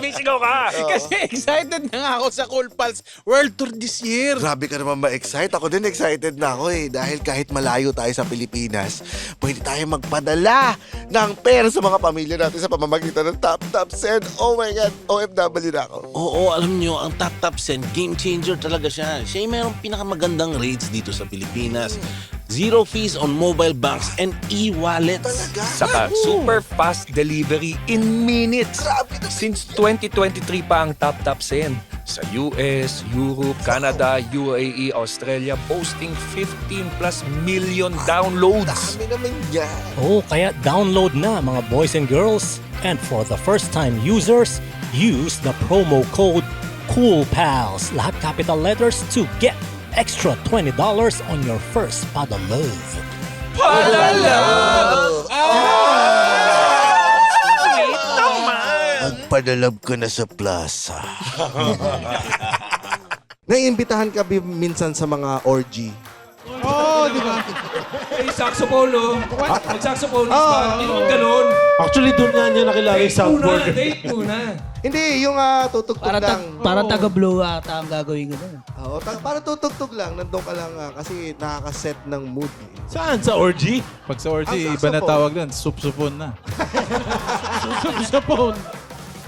Sumisigaw ka. Kasi excited na nga ako sa Cool Pals World Tour this year. Grabe ka naman ma-excite. Ako din excited na ako eh. Dahil kahit malayo tayo sa Pilipinas, pwede tayo magpadala ng pera sa mga pamilya natin sa pamamagitan ng Tap Send. Oh my God, OFW na ako. Oo, alam nyo, ang Tap Send, game changer talaga siya. Siya yung mayroong pinakamagandang rates dito sa Pilipinas. Zero fees on mobile banks and e-wallets. Talaga? Saka super fast delivery in minutes. Grabe na. Since 2023 pa ang Tap Send. Sa US, Europe, Canada, UAE, Australia, boasting 15 plus million downloads. Dami naman yan. Oh, kaya download na mga boys and girls. And for the first time users, use the promo code COOLPALS, lahat capital letters, to get extra $20 on your first Padalove. Magpadalab ka na sa plaza. Naiimbitahan ka minsan sa mga orgy. Oo, di ba? Ay, saxophone, no? Mag-saxophone ba? Hindi naman ganun. Actually, doon nga niya nakilala yung soundboard. Date muna. Hindi, yung tutugtog lang. Parang taga-blow ata ang gagawin ko doon. Oo, para tutugtog lang. Nandun ka lang kasi nakaka-set ng mood. Saan? Sa orgy? Pag sa orgy, Ang iba na saxophone. tawag doon. Sup-supon na. Sa phone.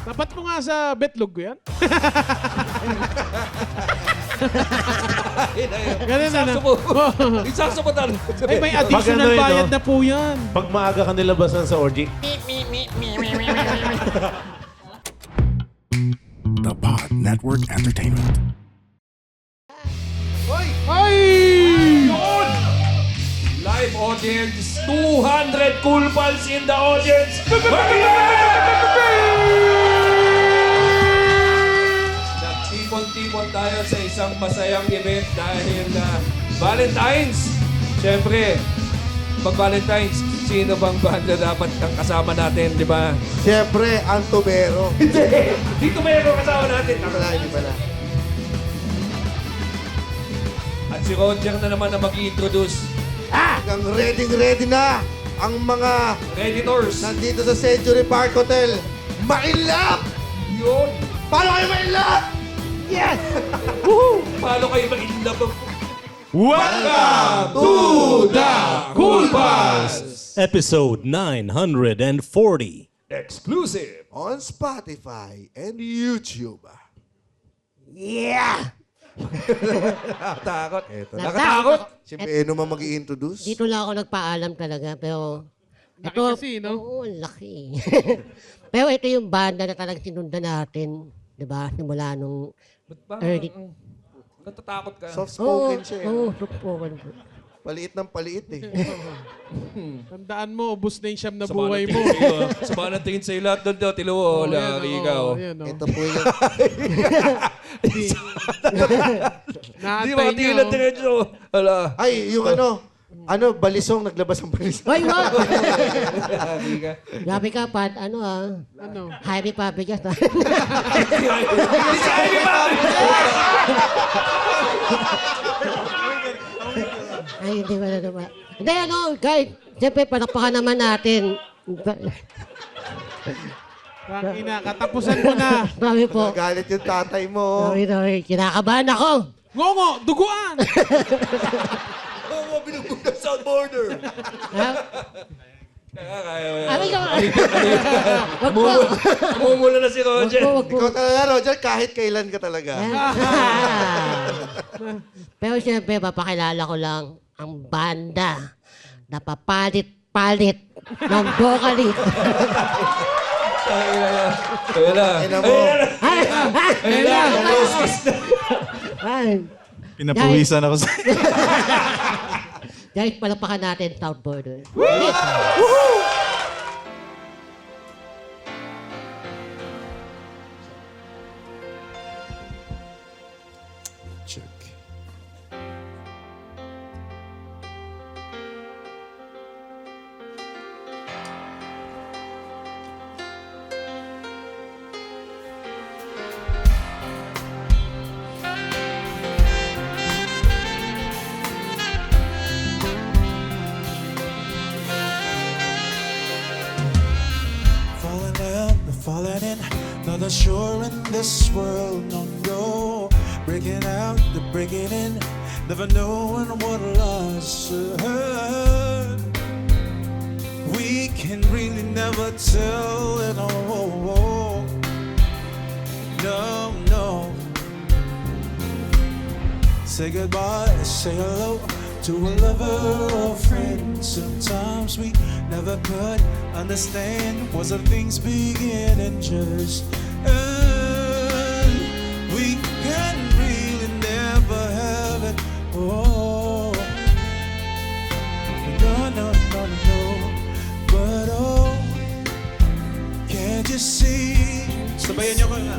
Dapat mo nga sa betlog ko yan. Ganun na na. Yung saxophone talaga. Ay, may additional Maganda yun, bayad no? na po yan. Pag maaga ka nilabasan sa orgy, The Pod Network Entertainment. Ay! Live audience, 200 cool pals in the audience. Nagtipon-tipon tayo sa isang masayang event dahil Valentine's. Siyempre, pag Valentine's, sino bang banda dapat ang kasama natin, di ba? Siyempre, ang tubero. Dito meron kasama natin. Hindi pala. At si Roger na naman na mag-introduce. Hanggang ready na ang mga Redditors. nandito sa Century Park Hotel. Mailap! Yun. Paano kayo mailap? Yes! Paano kayo mag-inlove? welcome to the Cool Pals! Episode 940. Exclusive. On Spotify and YouTube. Takot. Nakatakot. Si Beno man mag-i-introduce. Dito lang ako nagpaalam talaga, pero... Laki kasi, no? Oo, laki. Pero ito yung banda na talagang sinundan natin. Di ba? Simula nung Ba't ba? early... Natatakot ka. Soft-spoken siya. Oo, soft-spoken. Paliit ng paliit eh. Tandaan mo, ubus na yung siyam na Sama buhay ng mo. tingin sa'yo. Sama ng tingin sa'yo lahat doon daw. Tilo mo. Laki ka. Ayan, oh. Ito po yung... Hindi Naantay makatingin niya, lang oh. diretso. Hala. Ay, yung balisong, naglabas ang balisong. Ay, wow! Laki ka. Grabe ka, Pat. Ano Ano? Happy Papigas. Ay, hindi ba na naman. Hindi, guys. Siyempre, palakpakan naman natin. Tangina, katapusan mo na. Sabi po. Nagalit yung tatay mo. Sorry. Kinakabahan ako. Ngongo, duguan! Oo, binubunas sa border. Ha? Kaya mo yan. Ay, wag po. Mumula na si Roger. Wag po. Ikaw talaga, Roger, kahit kailan ka talaga. Pero siyempre, papakilala ko lang ang banda na papalit-palit ng vocalist. Ayun na. Ayun na mo. Ayun na. Ay, Pinapawisan ako sa... guys, palakpakan natin Southborder. Check. not sure in this world, no, no. Breaking out, the breaking in, never knowing what lies ahead. We can really never tell it all. No, no. Say goodbye, say hello to a lover or friend. Sometimes we never could understand what's the things begin and just end. We can really never have it. Oh, no, no, no, no. But oh, can't you see? Sabayan niyo ko nga.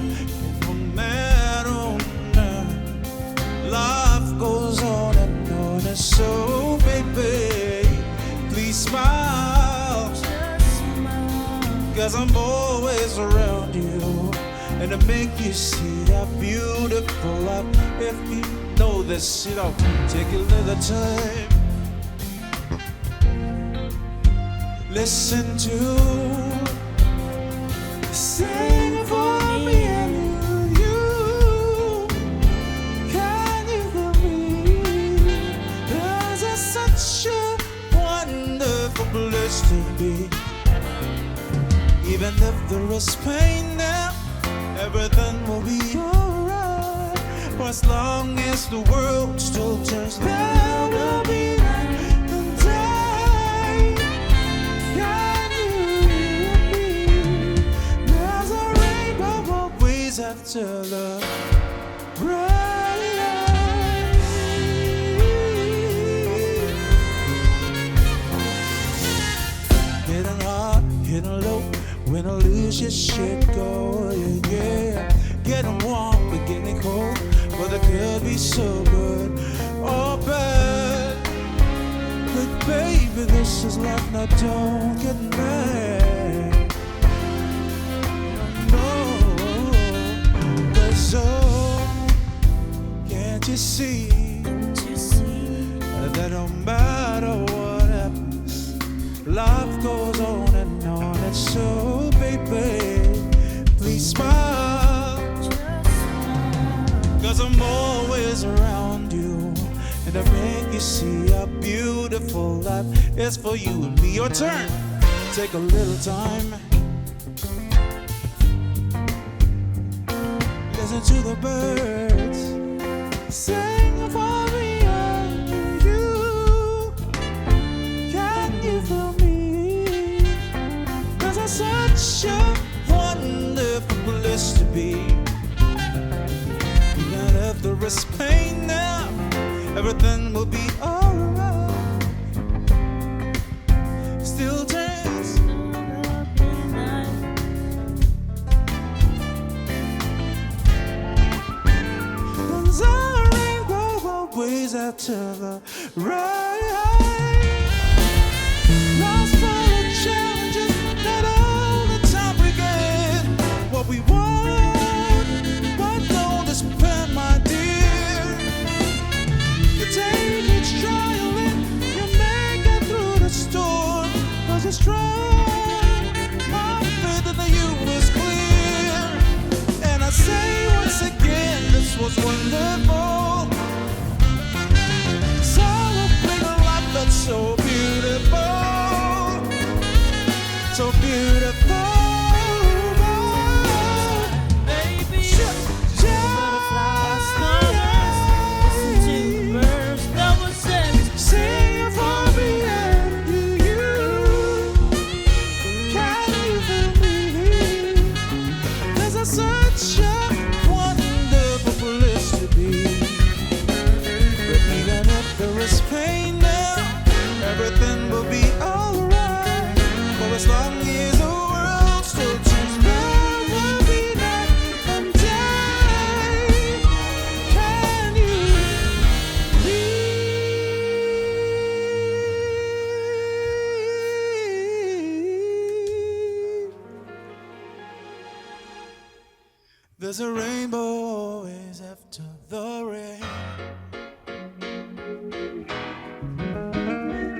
No matter na, life goes on and on. And so, baby, please smile. Cause I'm always around you. And to make you see how beautiful life. If you know this, you know, take a little time. Listen to sing for me and you. Can you feel me? 'Cause it's such a wonderful place to be. Even if there is pain now, everything will be alright. For as long as the world still turns, there will be night and day. Can you hear me? There's a rainbow always after the rain. Getting hot, getting low. When I lose your shit, go, yeah, yeah. Getting warm, but getting cold. But it could be so good or bad. But baby, this is life, now don't get mad. No, but so, can't you see that no matter what happens, life goes on and on. And so, baby, please smile. 'Cause I'm always around you. And I make you see how beautiful life is for you and me. Your turn. Take a little time. Listen to the birds sing for me and you. Can you feel me? 'Cause it's such a wonderful place to be. Even if there is pain now, everything will be alright. Still turns. There's a rainbow always after the rain. Lost for the challenges, not all the time we get what we want. But don't despair, my dear. You take each trial and you make it through the storm. 'Cause you're strong, my faith in you is clear. And I say once again, this was wonderful. Celebrate a life that's so beautiful, so beautiful. Baby, butterflies, stars, listen to the birds, double sense, sing for me and you. Can you feel me? 'Cause it's such a wonderful place to be. But even if there is pain now, everything will be alright. For as long as the world still turns, there will be night and day. Can you believe? There's a rainbow always after the rain.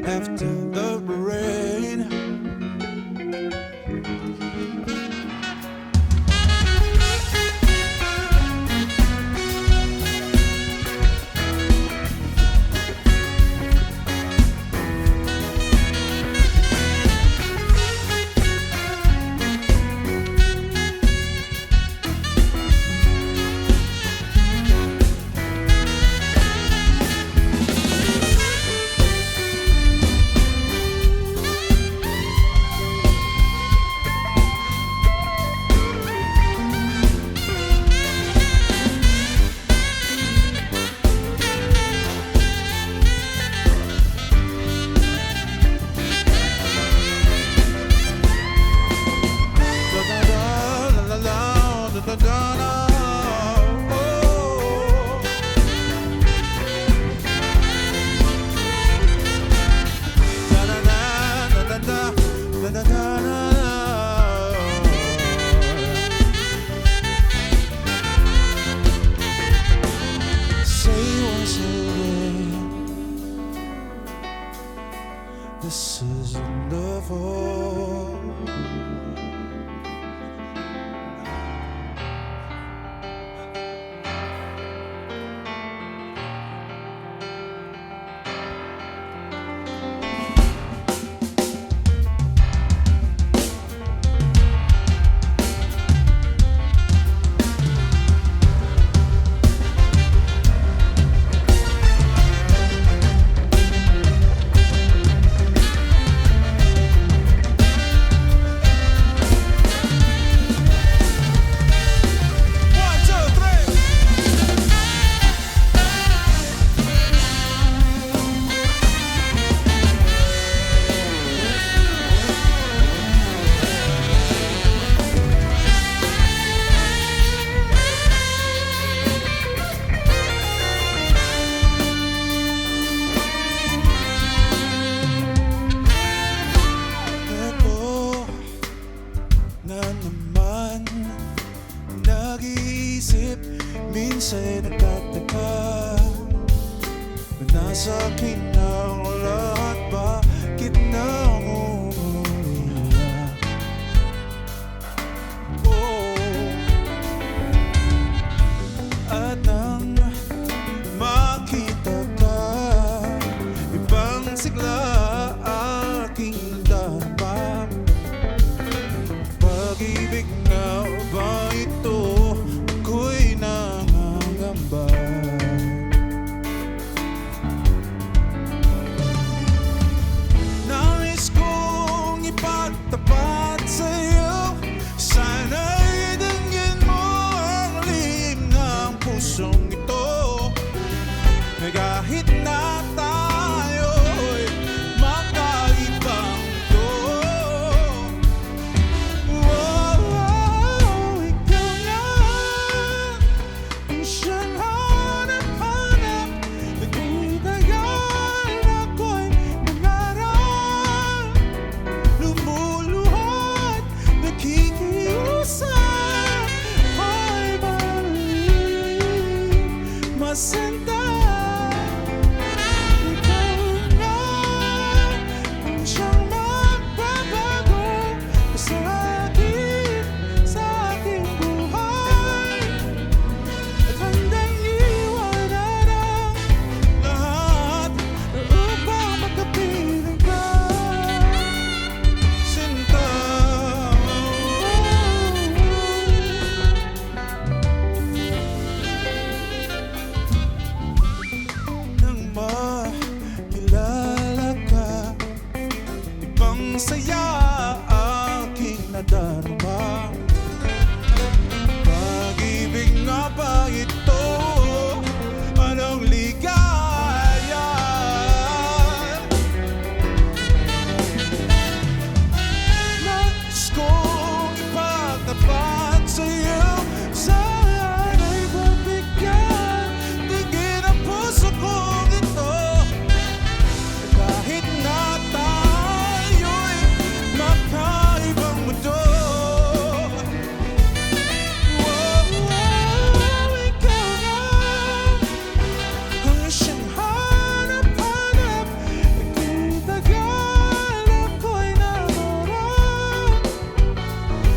After the rain. Say once again, this is love. Nag-iisip, minsan nagtataka na nasa akin ang lahat, bakit na ako umiyak? At nang makita ka, ibang sigla aking nadarama. Pag-ibig nga ba ito? Ako'y nangangamba. Nais kong ipagtapat sa'yo, sana'y dinggin mo ang lihim ng pusong ito. Na kahit na tayo'y magkaibang to, ikaw na ang siyang hanap-hanap. Nagtatagal ako'y nangarap, lumuluhod, nakikiusap, ay mali, masinta. Ikaw na ang siyang magbabago sa aking buhay, at handang iwanan ang lahat upang magkapiling ka, sinta. Nang makilala ka, ibang saya aking nadarama. Pag-ibig nga ba ito? Anong ligaya? Nais kong ipagtapat sa'yo, sana'y pagbigyan, tingin ang puso kong ito. Kahit na tayo'y magkaibang mundo, ikaw na ang siyang hanap-hanap. Nagtatagal ako'y nangarap,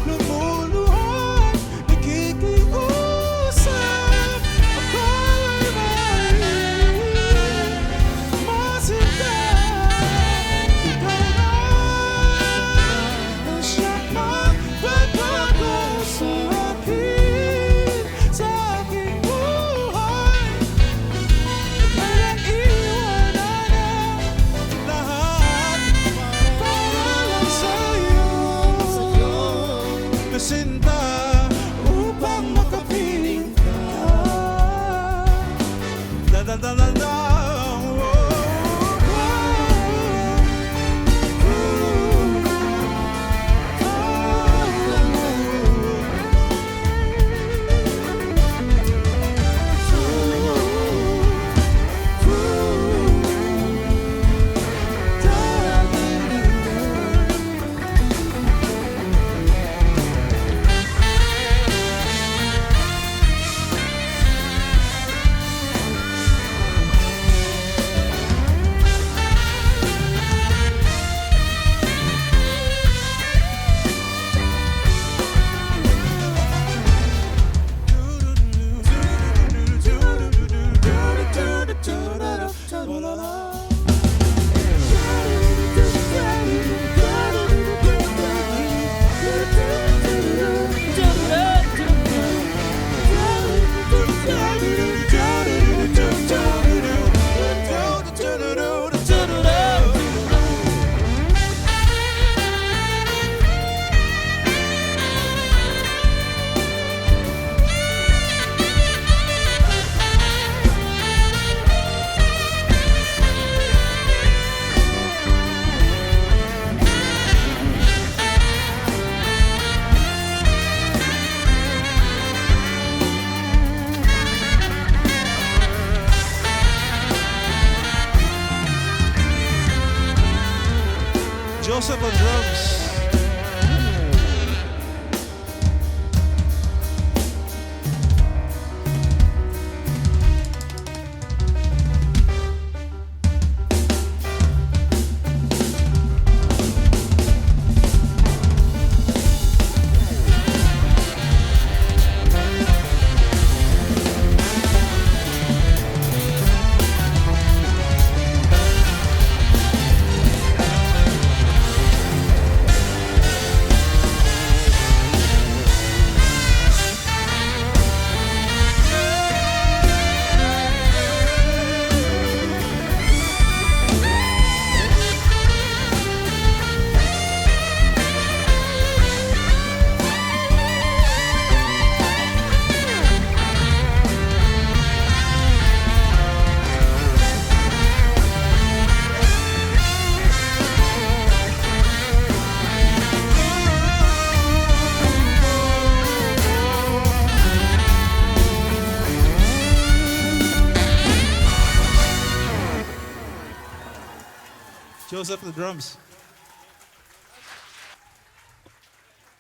lumuluhod, nakikiusap, ako'y mali, masinta. Ikaw na ang siyang magbabago sa aking buhay, at walang iwanan ang lahat para lang sa'yo, nasinta, upang makapiling ka. Da-da-da-da-da. Joseph on drums. Joseph the drums.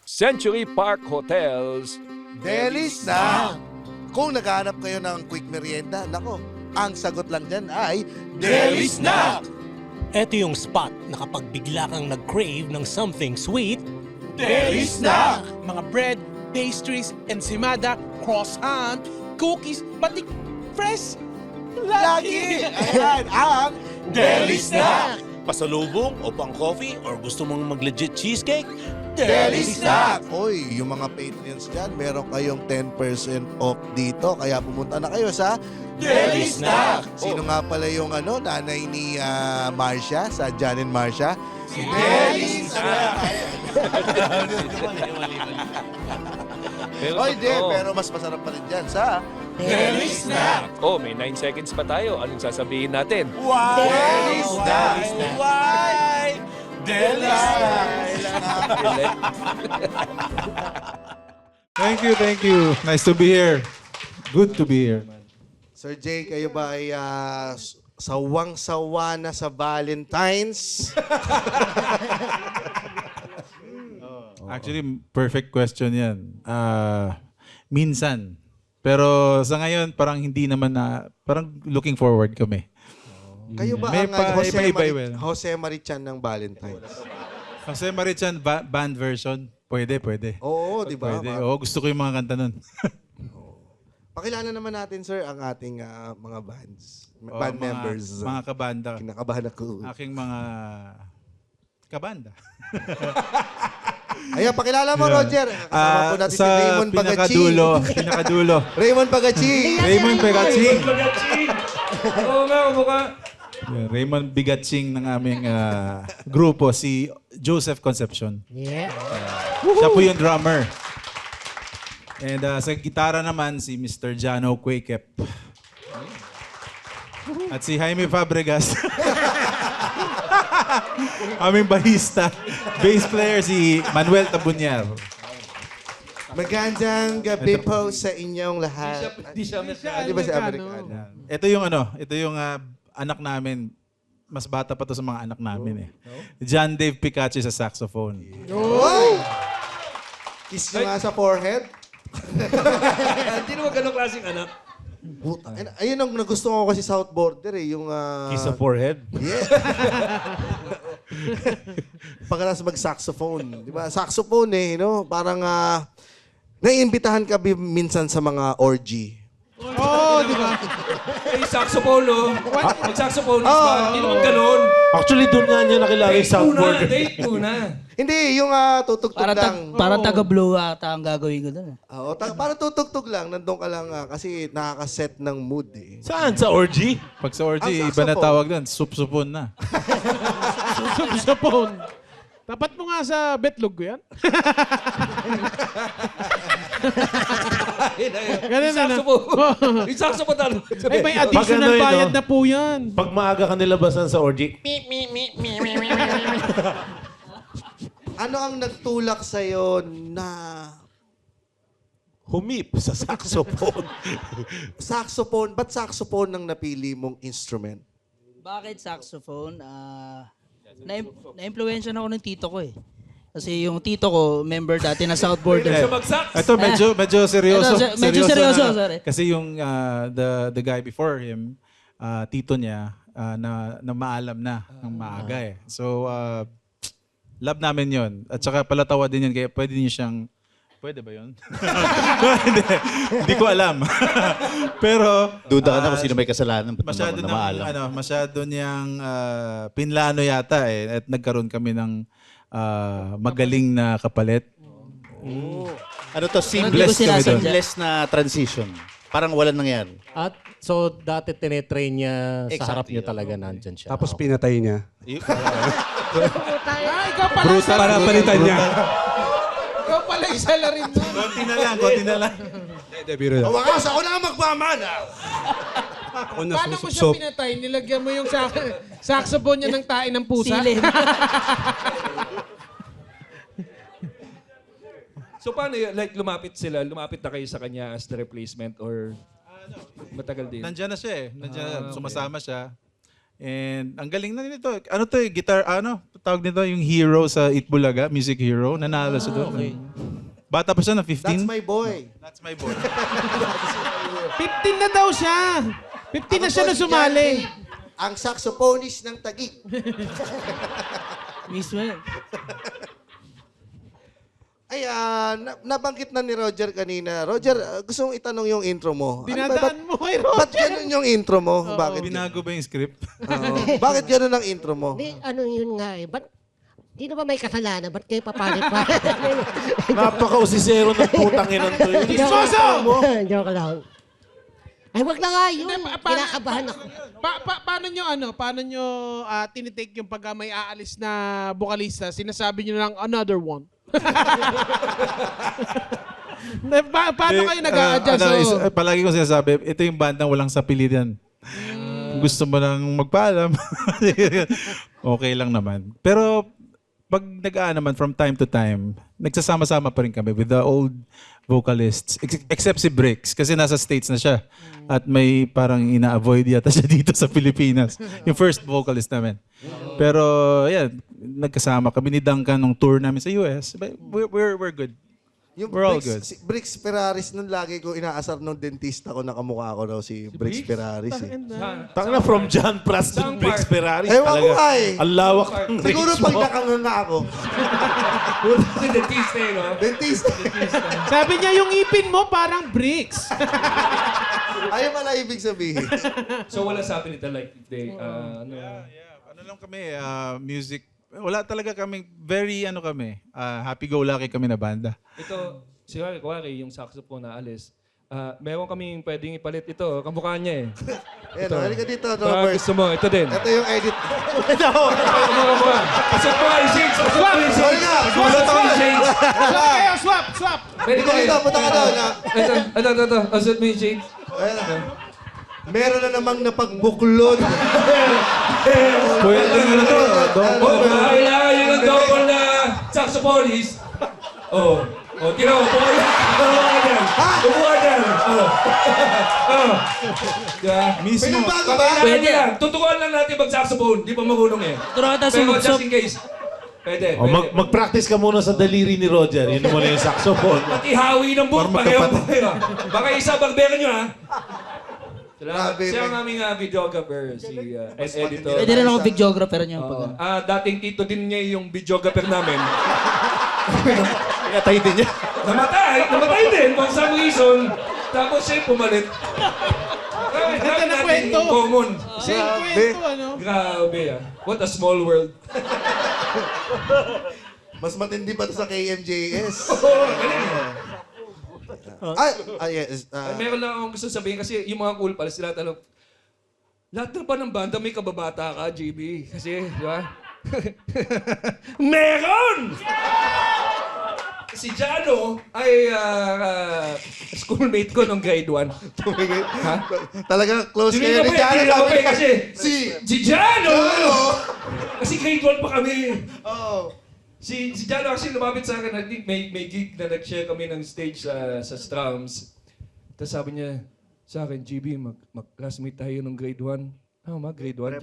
Century Park Hotels. Deli Snack! Kung naghahanap kayo ng quick merienda, nako, ang sagot lang dyan ay Deli Snack! Ito yung spot na kapag bigla kang nag-crave ng something sweet, Deli Snack! Mga bread, pastries, ensimada, croissant, cookies, batik, fresh, Lagi! Ayan ang Deli Snack! Pasalubong o pang coffee or gusto mong mag-legit cheesecake? Deli Snack! Oy, yung mga patrons dyan, meron kayong 10% off dito. Kaya pumunta na kayo sa Deli Snack! Sino nga pala yung nanay ni Marcia, sa Jan and Marcia? Si Deli Snack! Oy, pero mas masarap pa rin dyan sa Deli Snack! Oh, may 9 seconds pa tayo. Anong sasabihin natin? Deli Snack! Why? Deli Snack! Thank you. Nice to be here. Good to be here. Sir Jay, kayo ba ay sawang-sawa na sa Valentine's? Actually, perfect question yan. Minsan. Pero sa ngayon, parang hindi naman parang looking forward kami. Kayo ba May ang iba-iba. Jose Marichan ng Valentine's? Jose Marichan, band version. Pwede. Oo, di ba? Pwede. Oo, gusto ko yung mga kanta nun. Pakilala naman natin, sir, ang ating mga bands. Oo, Band members. Mga kabanda. Kinakabahan ako. Aking mga kabanda. Ayan, pakilala mo, Roger. Kasama po natin si Raymond Bagachi. Pinakadulo. Raymond Bagachi. Raymond Bigatsing. Oo nga, mukha. Yeah, Raymond Bigatsing ng aming grupo, si Joseph Concepcion. Yeah. Siya po yung drummer. And sa gitara naman, si Mr. Jano Quakep. At si Jaime Fabregas. Aming bahista. Bass player si Manuel Tabunyar. Magandang gabi po sa inyong lahat. Di siya Di ba si Amerikano? Ito yung anak namin. Mas bata pa to sa mga anak namin eh. John Dave Picache sa saxophone. Oy! Kiss nyo nga sa forehead. Hindi naman ganong klaseng anak. Puta. Ayun ang nagusto ko kasi South Border eh. Yung... Kiss sa forehead? Yeah. Pagkalas mag-saxophone. Di ba? Saxophone eh, no? Parang naiimbitahan ka minsan sa mga orgy. Oo, di ba? Ay, saxophone, no? Mag-saxophone ba? Hindi naman ganon. Actually, doon nga niya nakilala yung South Border. Date muna. Hindi, yung tutugtog lang. Para taga-blow ata ang gagawin ko doon. Oo, para tutugtog lang. Nandun ka lang kasi nakaka-set ng mood eh. Saan? Sa orgy? Pag sa orgy, Ang iba na saxophone. tawag doon. Supsupon na. Sa phone. Tapat mo nga sa betlog ko yan. Ganun na na. Yung saxophone talo. Ay, may additional bayad na po yan. Pag maaga ka nilabasan sa orgy, Ano ang nagtulak sa'yo na humip sa saxophone. saxophone? Ba't saxophone ang napili mong instrument? Bakit saxophone? Na-influensya na ako ng tito ko eh. Kasi yung tito ko, member dati na Southboard. Ito medyo seryoso. Medyo seryoso, na. sorry. Kasi yung the guy before him, tito niya, na maalam na ng maaga eh. So, love namin yon. At saka palatawa din yun, kaya pwede niyo siyang, pwede ba yun? Hindi ko alam. Pero, Duda ka na kung sino may kasalanan. Ba't masyado naman na maalam? masyado niyang pinlano yata eh. At nagkaroon kami ng magaling na kapalit. Ano to? Blessed kami doon. Seamless na transition. Parang walang nangyari. At so dati tinetrain niya sa Exactly. harap niyo talaga nandyan siya. Tapos pinatay niya. Ikaw pala isa Para palitan niya. Ikaw pala isa la rin nun. Konti na lang. Wakas, ako na ang magmamana. Paano mo siya pinatay? Nilagyan mo yung saxophone niya ng tain ng pusa? Silin. So paano yun? Like lumapit na kayo sa kanya as the replacement or matagal din? Nandiyan na siya eh. Nandiyan, sumasama siya. And ang galing na nito. Ano to eh, guitar, tawag nito yung hero sa Itbulaga, music hero. Nanalo siya doon. Okay. Bata pa siya na 15. That's my boy. That's my boy. 15 na daw siya. 15 na siya na sumali. Ang saxophonist ng Taguig. Mismo yun. Ay, nabanggit na ni Roger kanina. Roger, gusto mong itanong yung intro mo. Dinadaan mo kay Roger. Ba't ganun yung intro mo? Bakit? Binago ba yung script? Bakit ganun ang intro mo? Di, ano yun nga eh. Ba't, di na ba may kasalanan? Ba't kayo papalit pa? Napaka-usisero ng putang inon to yun. Isoso! Joke lang. Ay, wag na nga yun. Kinakabahan ako. Paano nyo tinitake yung pagka may aalis na bokalista? Sinasabi nyo lang, another one. Paano kayo nag-a-adjust? Palagi ko sinasabi, ito yung bandang walang sapilitan. Kung gusto mo nang magpaalam, okay lang naman. Pero pag naman from time to time, nagsasama-sama pa rin kami with the old vocalists. Except si Bricks, kasi nasa States na siya. At may parang ina-avoid yata siya dito sa Pilipinas. Yung first vocalist namin. Pero yeah, nagkasama kami ni Duncan nung tour namin sa US. But we're good. Yung We're all Bricks, good. Si Bricks Ferraris, nung lagi ko inaasar nung dentista ko, nakamukha ko daw si Bricks Ferraris. Eh. Tangina from John Pras to Bricks Ferrari. Ewan ko nga eh. Ang lawak ng Siguro reach pag mo. nakanganga ako. Si dentista eh, no? Dentista. Sabi niya yung ipin mo parang bricks. Ayaw pala ibig sabihin. So wala sa atin ito like they Ano lang kami, music. Wala talaga kami, very happy-go-lucky kami na banda. Ito, si Wari, yung saxophone na alis. Meron kaming pwedeng ipalit ito. Kamukha niya eh. Ayan, halika dito, Baka Robert. gusto mo, ito din. Ito yung edit. Kamukha. Pasok mo yung shades! Pasok mo yung shades! Pasok mo yung shades! Swap kayo, swap. Pwede Dito, dito, punta ka doon. Ito. Pasok mo yung shades. Meron na namang napagbuklod. Pwede nga ito. Kailangan yun ng double na saxophonist. Tira mo. Kumuha ka dyan. Mismo. Pinagbago ba? Pwede lang. Tutukan lang natin mag-saxophone. Di pa marunong eh. Turuan tayo Pero sumuksok. just in case. Pwede. Mag-practice ka muna sa daliri ni Roger. Yun mo na yung saxophone. Pati hawi ng buhok. Pareho. Baka isa bagberan nyo ha. Salamat. Grabe, Siya ang man. aming videographer, si editor. Pwede rin ako videographer niyo. Dating tito din niya yung videographer namin. Pinatay din niya. Namatay din for some reason. Tapos siya pumalit. Ganda na kwento. Common. Same kwento, ano? Grabe ah. What a small world. Mas matindi pa to sa KMJS. Yes. Meron lang akong gusto sabihin kasi yung mga cool pala sila talong. Lahat na ba ng banda may kababata ka, JB? Kasi, di ba? Meron! Si Jano ay schoolmate ko nung grade 1. Ha? Talaga close Hindi kayo ni Jano. na Sabi niya, kasi si Jano! Kasi grade 1 pa kami. Oo. Si Jano actually lumapit sa akin, may gig na nag-share kami ng stage sa Strums. Tapos sabi niya sa akin, GB, mag-classmate tayo nung grade 1. Grade 1?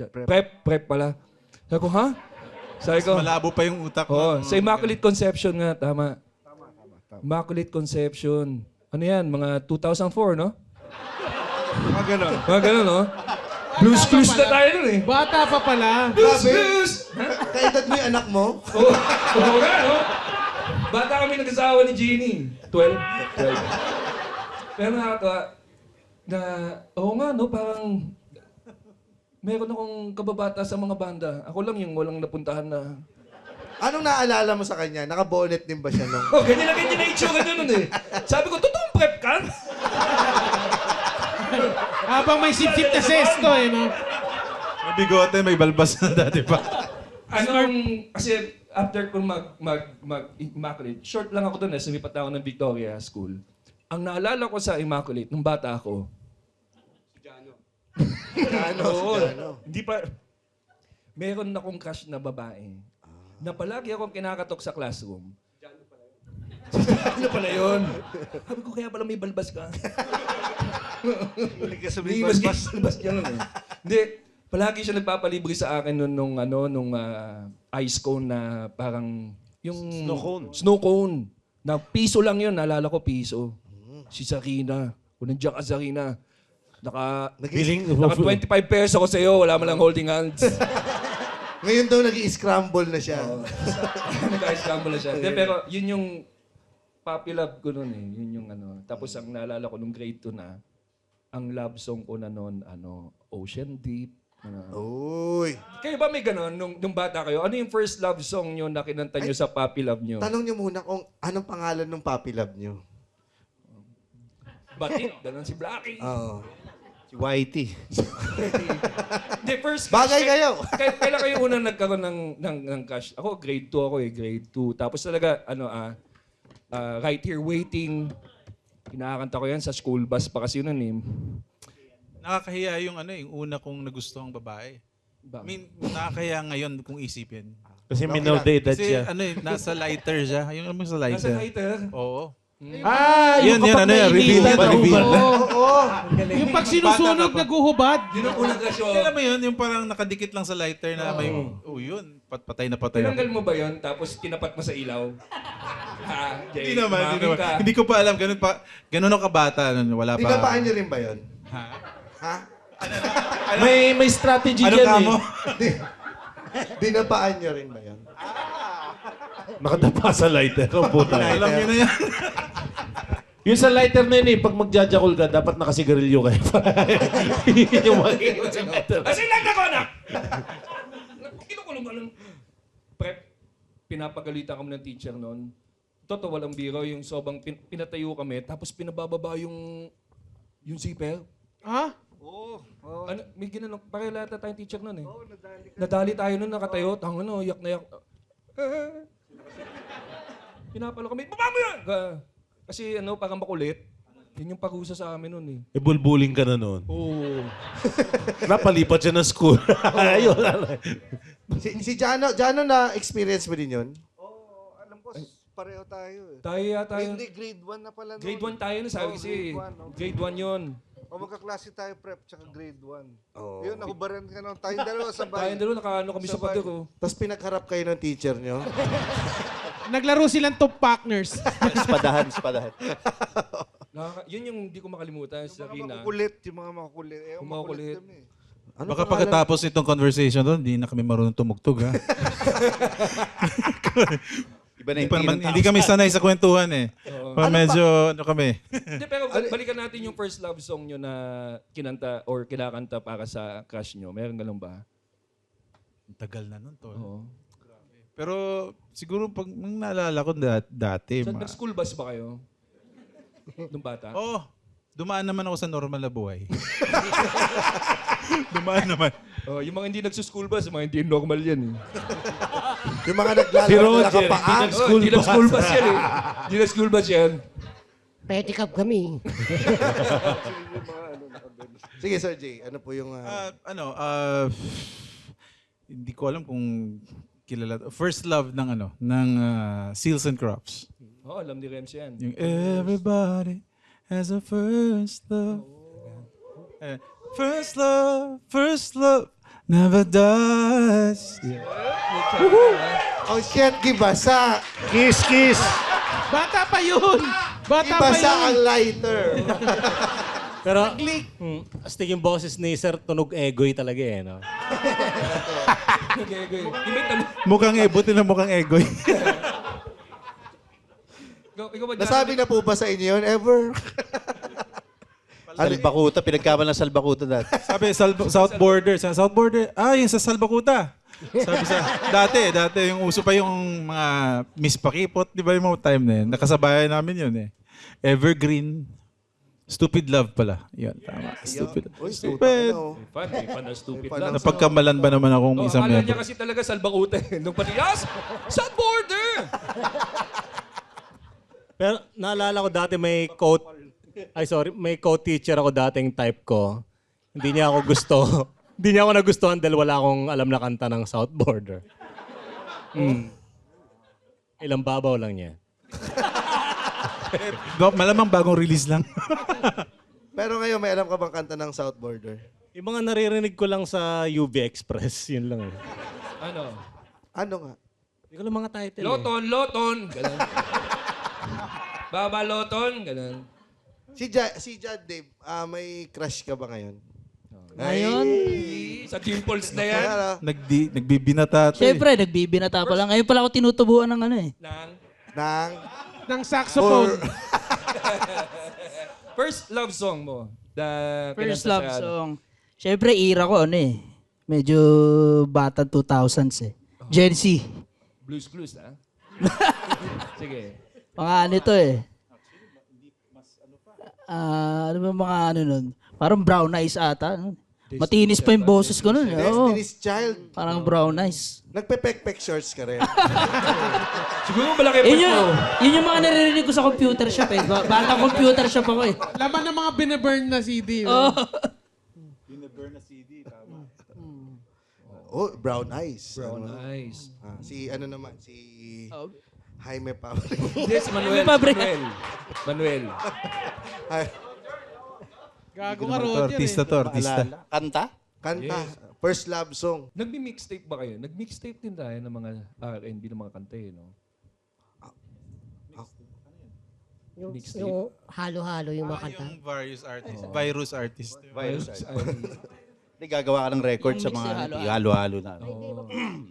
Prep pala. Sabi ko, ha? Sabi ko, Malabo pa yung utak mo. oh, sa Immaculate Conception nga, tama. Immaculate Conception. Ano yan? Mga 2004, no? Mga ganon. Mga ganun, no? Blues Clues na tayo nun eh. Bata pa pala. Blues Grabe. Clues! Kaedad mo yung anak mo? Oo nga, no? Bata kami nag-asawa ni Jeannie. 12. Pero nakakatawa na, oo nga, no? Parang meron akong kababata sa mga banda. Ako lang yung walang napuntahan na... Anong naalala mo sa kanya? Naka-bonnet din ba siya nung... Oh, ganyan na ganyan na itsura niya nun eh. Sabi ko, totoong prep ka? Habang may sip-sip na sesto eh, no? May bigote, may balbas na dati pa. Kasi after kong mag-Immaculate, short lang ako doon eh, sumipat ako ng Victoria School. Ang naalala ko sa Immaculate, nung bata ako, Oo, hindi pa, meron akong crush na babae na palagi akong kinakatok sa classroom. Ano pala yun? Sabi ko, kaya pala may balbas ka. May balbas niya nun eh. Hindi, palagi siya nagpapalibre sa akin nung ice cone na parang yung... Snow cone. Na piso lang yun, naalala ko piso. Si Sarina. Kung nandiyan ka, Sarina. Naka 25 pesos ako sa'yo, wala mo lang holding hands. Ngayon daw nag-i-scramble na siya. Nag-scramble na siya. Pero yun yung puppy love ko nun eh. Yun yung Tapos ang naalala ko nung grade 2 na, ang love song ko na nun, Ocean Deep. Uy. Kayo ba may ganon nung bata kayo? Ano yung first love song nyo na kinanta nyo sa puppy love nyo? Tanong niyo muna kung anong pangalan ng puppy love niyo. Batik, ganon si Blackie. Oo. Si Whitey. Hindi, first Bagay kayo. Kailan kayo unang nagkaroon ng crush? Ako, grade 2 ako eh, grade 2. Tapos talaga, Right Here Waiting. Kinakanta ko yan sa school bus pa kasi yun eh. Nakakahiya yung yung una kong nagustuhang babae. I mean, nakakahiya ngayon kung isipin. Kasi minor de edad Kasi siya. nasa lighter siya. Yung ano sa lighter. Nasa lighter? Oo. Yung kapag reveal. Oo. Yung pag sinusunog, naguhubad. Yun ang unang crush ko. Alam mo yun, yung parang nakadikit lang sa lighter na may, yun, patay na patay. Tinanggal mo ba yun? Tapos tinapat mo sa ilaw? Hindi naman. Hindi ko pa alam. Ganun ako kabata. Wala pa. Dinapaan niyo rin ba yun? Ha? May strategy Ano dyan ka eh. mo? Dinapaan niyo rin ba yun? Nakadapa sa lighter. Ang puta. Alam niyo na yan. Yung sa lighter na yun eh, pag magjajakol ka, dapat nakasigarilyo kayo. Yung makikita sa lighter. Asin lang ako, anak! Kinukulong anong prep. Pinapagalitan kami ng teacher noon. Totoo, walang biro. Yung sobang pinatayo kami, tapos pinabababa yung zipper. Ha? May ginanong, pareho lahat na tayong teacher noon eh. Nadali tayo noon, nakatayo. Yak na yak. Pinapalo kami, baba mo yan! Kasi parang makulit. Yun yung parusa sa amin noon eh. Bulbuling ka na noon. Oo. Napalipat siya ng school. Ayun. Si Jano na-experience mo din yun? Oo, alam ko, pareho tayo eh. Tayo yata yun. Hindi, grade 1 na pala noon. Grade 1 tayo na sabi kasi. Grade 1 yun. O magkaklase tayo prep tsaka grade 1. Oo. Yun, nahubaran ka nun. Tayong dalawa sabay. Tayong dalawa, nakaano kami sa pader oh. Tapos pinagharap kayo ng teacher niyo? Naglaro silang top partners. Spadahan. Yun yung hindi ko makalimutan sa Rina. Yung mga makukulit. Yung makukulit. Kami. Baka pagkatapos itong conversation doon, hindi na kami marunong tumugtog ha. Hindi kami sanay sa kwentuhan eh. Medyo kami. Hindi, pero balikan natin yung first love song nyo na kinanta or kinakanta para sa crush nyo. Meron ganun ba? Ang tagal na nun to. Oo. Pero siguro pag naalala ko dati. Nag-school bus ba kayo? Nung bata? Oo. Dumaan naman ako sa normal na buhay. Dumaan naman. Yung mga hindi nagsuschool bus, mga hindi normal yan eh. Yung mga naglalaro na nakapaan? Hindi nag-school bus yan eh. Hindi nag-school bus yan. Pedicab kami. Sige, Sir Jay. Ano po yung... Hindi ko alam kung kilala. First love ng Seals and Crofts. Alam ni Rems yan. Yung everybody has a first love. First love, never does. Oh shit, gibasa. Kiss, kiss. Bata pa yun! Bata pa Gibasa yun! ang lighter. Pero, astig yung boses ni Sir Tunog Egoy talaga eh, no? Mukhang buti na mukhang egoy. Nasabi na po ba sa inyo yun ever? Salbakuta, pinagkaman ng Salbakuta dati. Sabi, South Border. South Border, yung sa Salbakuta. Sabi dati yung uso pa yung mga Miss Pakipot, di ba yung mga time na yun? Nakasabayan namin yun eh. Evergreen. Stupid Love pala. Yan, tama. Stupid. Stupid. Fun na stupid lang. Napagkamalan ba naman akong isang Akala member? niya kasi talaga salbakuta eh. Nung patiyas, South Border! Pero naalala ko dati may may co-teacher ako dating type ko. Hindi niya ako gusto. Hindi niya ako nagustuhan dahil wala akong alam na kanta ng South Border. Ilang babaw lang niya. Malamang bagong release lang. Pero ngayon, may alam ka bang kanta ng South Border? Yung mga naririnig ko lang sa UV Express, yun lang. Ano nga? Hindi ko lang mga title. Loton! Ganun. Baba Loton! Ganun. Si Jad Dave, may crush ka ba ngayon? Ngayon? Sa Dimples na yan. Nagbibinata to Siyempre, nagbibinata pa lang. Ngayon pala ako tinutubuan ng ano eh. Ng saxophone. First love song mo. First love song. Siyempre, era ko ano eh. Medyo bata 2000s eh. Gen Z. Blues Clues, ha? Sige. Mga ano to eh. Ano ba mga ano nun? Parang brown eyes ata. Matinis pa yung boses ko nun. Destiny's Child. Parang brown eyes. Nagpe-pek-pek shorts ka rin. Siguro malaki pa Yun yung mga naririnig ko sa computer shop eh. Batang computer shop ako eh. Laman ng mga binaburn na CD. Binaburn na CD, tama. Oh, brown eyes. Brown eyes. Si ano naman, si Jaime Pablo. Hindi, si Manuel. Manuel. Gago ka, Roger. Artista to, artista. Kanta? Kanta. Yes. First love song. Nagmi-mixtape ba kayo? Nag-mixtape din tayo ng mga R&B ng mga kanta eh, no? Yung halo-halo yung mga kanta. Yung various artists. Virus artist. Hindi gagawa ka ng record sa mga halo-halo na.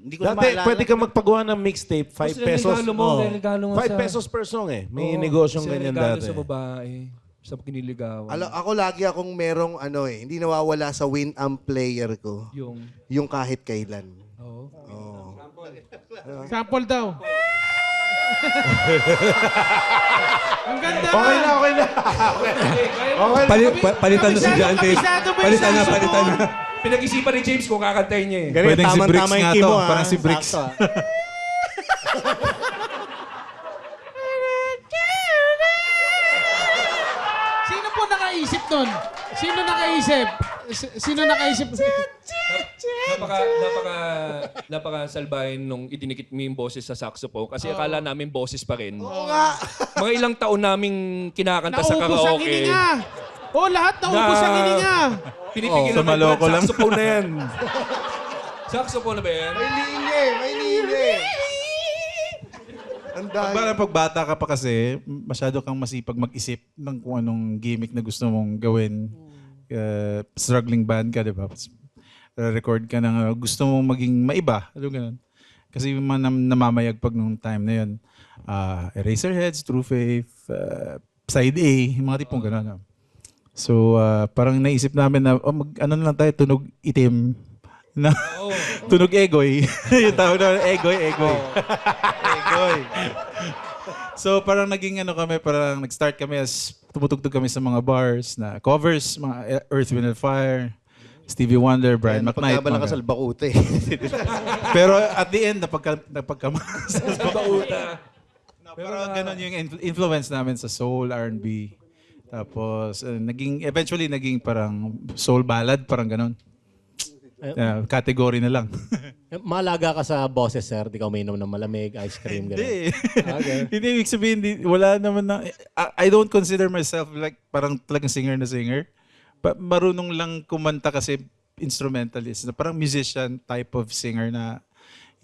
Hindi ko na Dati, maalala. pwede ka magpagawa ng mixtape, 5 pesos. regalo mo 5 pesos per song eh. May negosyong ganyan dati. Sa babae, sa kiniligawan. Ako lagi akong merong ano eh, hindi nawawala sa Winamp player ko. Yung kahit kailan. Sample daw. Ang ganda Okay na. Palitan na si John Dave. Palitan na. Pinag-isipan ni James kung kakantayin niya eh. Pwedeng si Bricks nga to. Parang si Bricks. Sino po nakaisip nun? Sino nakaisip? Sino nakaisip? Napaka salbahin nung idinikit mo yung boses sa saxophone kasi akala namin boses pa rin. Oo nga. Mga ilang taon naming kinakanta sa Naubos ang karaoke. hininga. Lahat naubos ang hininga. Pinipigil sa naman maloko lang. saxophone na yan. Saxophone na ba yan? May linya. Ang dahil. Parang pagbata ka pa kasi, masyado kang masipag mag-isip ng kung anong gimmick na gusto mong gawin. Struggling band ka, di ba? Record ka ng gusto mong maging maiba. Ano ganun. Kasi yung mga namamayagpag nung time na yun. Eraserheads, True Faith, Side A, yung mga tipong gano'n. So, parang naisip namin na, ano na lang tayo, tunog itim. Na, tunog egoy. Yung tawag na, egoy. So, parang naging parang nag-start kami as tumutugtog kami sa mga bars na covers, mga Earth, Wind & Fire, Stevie Wonder, Brian McKnight. Napagkabalan ka sa Salbakuta eh. Pero at the end, napagkamas. Bauta. Parang ganun yung influence namin sa soul, R&B. Tapos, eventually naging parang soul ballad, parang ganun. Category na lang. Malaga ka sa boses, sir. Di ka uminom ng malamig, ice cream, gano'n. Hindi. Hindi, ibig sabihin, wala naman na, I don't consider myself like parang talagang singer na singer. Marunong lang kumanta kasi instrumentalist, na parang musician type of singer na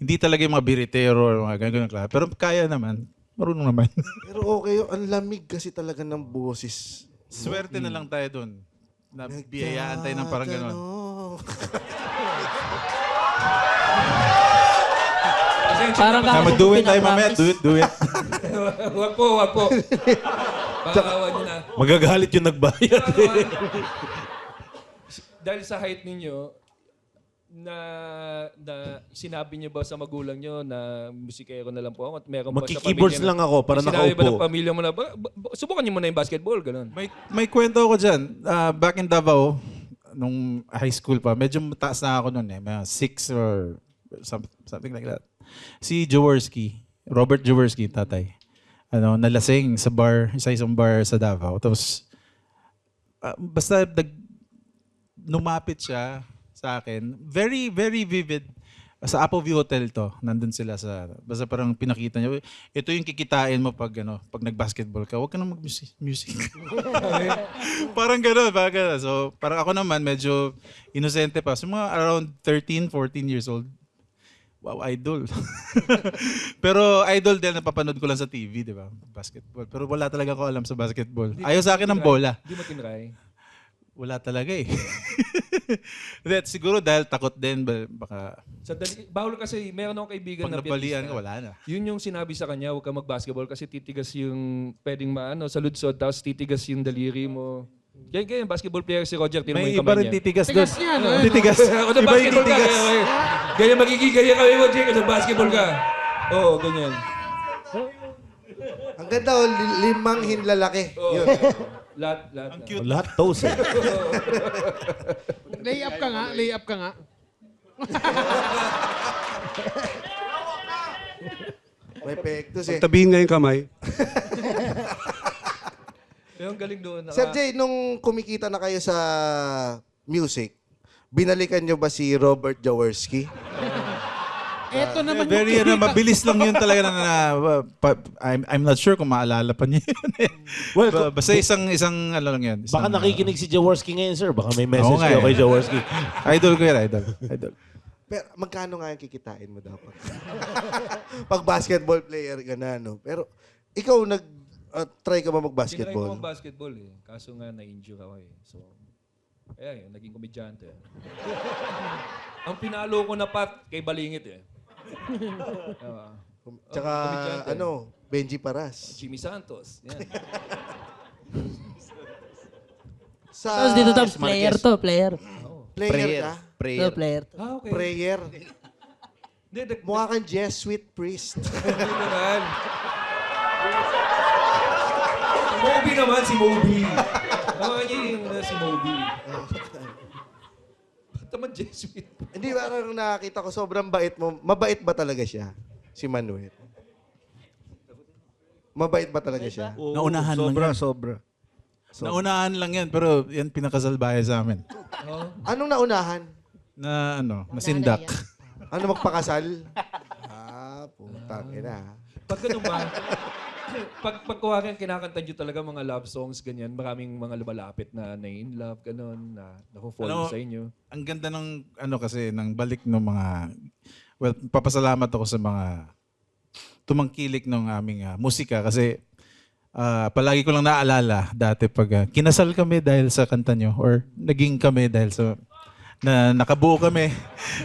hindi talaga yung mga biritero or mga ganun klase. Pero kaya naman, marunong naman. Pero okay, ang lamig kasi talaga ng boses. Swerte na lang tayo doon. Na biyayaan tayo ng parang ganun. Parang Do it tayo mamaya. Do it. Wag po. Pakakawan nyo na. Magagalit yung nagbayad. Dahil sa height ninyo, na sinabi niyo ba sa magulang niyo na musikero na lang po ako at meron ba sa Magki-keyboards pamilya lang ako para sinabi ba nakaupo. ng pamilya mo na, subukan niyo muna yung basketball, ganun. May kwento ako dyan. Back in Davao, nung high school pa, medyo mataas na ako noon eh. Mga 6 or something like that. Si Jaworski, Robert Jaworski, tatay. Nalasing sa bar, isang bar sa Davao. Tapos, basta numapit siya sa akin. Very, very vivid. Sa Apple View Hotel to. Nandun sila sa... Basta parang pinakita niya. Ito yung kikitain mo pag nag-basketball ka. Huwag ka nang mag-music. Parang gano'n. So, parang ako naman medyo inosente pa. So, mga around 13, 14 years old. Wow, idol. Pero idol din, napapanood ko lang sa TV, di ba? Basketball. Pero wala talaga ko alam sa basketball. Ayaw sa akin ng bola. Di mo tinry? Wala talaga eh. Siguro dahil takot din, baka... Bawal kasi, meron akong kaibigan pag na napalian pianista. ka, wala na. Yun yung sinabi sa kanya, huwag ka mag-basketball kasi titigas yung pwedeng sa ludsod, tapos titigas yung daliri mo. Ganyan, basketball player si Roger, tinan mo May yung iba kamay rin niya. titigas doon. Tigas niya, no? Titigas. Ako na Iba yung basketball ka, titigas. ganyan magiging ganyan kami mo, Jake, sa basketball ka. Oo, ganyan. Ang ganda, 5 hinlalaki. Yun. Lahat. Lahat toes eh. Layup ka nga. May pektos eh. Tabihin nga yung kamay. Pero ang galing doon. Sir Jay, nung kumikita na kayo sa music, binalikan nyo ba si Robert Jaworski? Eto naman Very mabilis lang yun talaga I'm not sure kung maalala pa niya yun eh. Well, Basta isang lang yan. Baka nakikinig si Jaworski ngayon, sir. Baka may Oo message nga kayo eh. kay Jaworski. Idol ko yan, idol. Pero magkano nga yung kikitain mo dapat? Pag basketball player ka na, no? Pero ikaw, try ka ba Tinry ko mag-basketball? mag-basketball eh. Kaso nga na-injure ako eh. So, yun, naging komedyante. Ang pinalo ko na pat kay Balingit eh. Tsaka, komedyante. Benji Paras. Jimmy Santos. Yan. Tapos dito tapos player to, player. Player ka? To, player to. Okay. Prayer. Hindi, Mukha kang Jesuit priest. Hindi naman. Moby naman, si Moby. Tama niya yung si Moby. Ba't naman Jesuit? Hindi ba nakakita ko sobrang bait mo? Mabait ba talaga siya? Si Manuel. Mabait ba talaga siya? Naunahan lang yan. Sobra. Naunahan lang yan, pero yan pinakasalbahe sa amin. Anong naunahan? Na sindak. Ano magpakasal? Putang ina. Pag ganun ba, pag kuwarin, kinakanta nyo talaga mga love songs, ganyan, maraming mga lumalapit na in love, ganun, na naku-fall sa inyo. Ang ganda ng kasi ng balik ng mga papasalamat ako sa mga tumangkilik ng aming musika kasi palagi ko lang naalala dati pag kinasal kami dahil sa kanta nyo or naging kami dahil sa na nakabuo kami.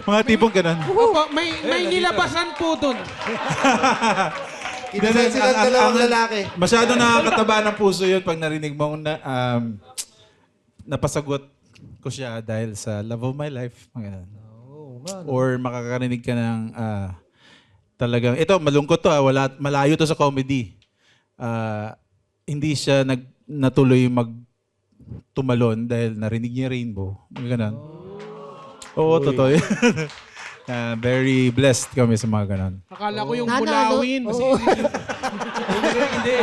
Mga tipong ganun. Opo, may nilabasan po dun. Kinasal silang dalawang lalaki. Masyado nakakataba ng puso yun pag narinig mo napasagot ko siya dahil sa love of my life. Or makakarinig ka ng talagang, ito malungkot to malayo to sa comedy. Hindi siya natuloy tumalon dahil narinig niya Rainbow. Ganun. Oo, totoo yun. Very blessed kami sa mga ganun. Akala ko yung bulawin. Hindi.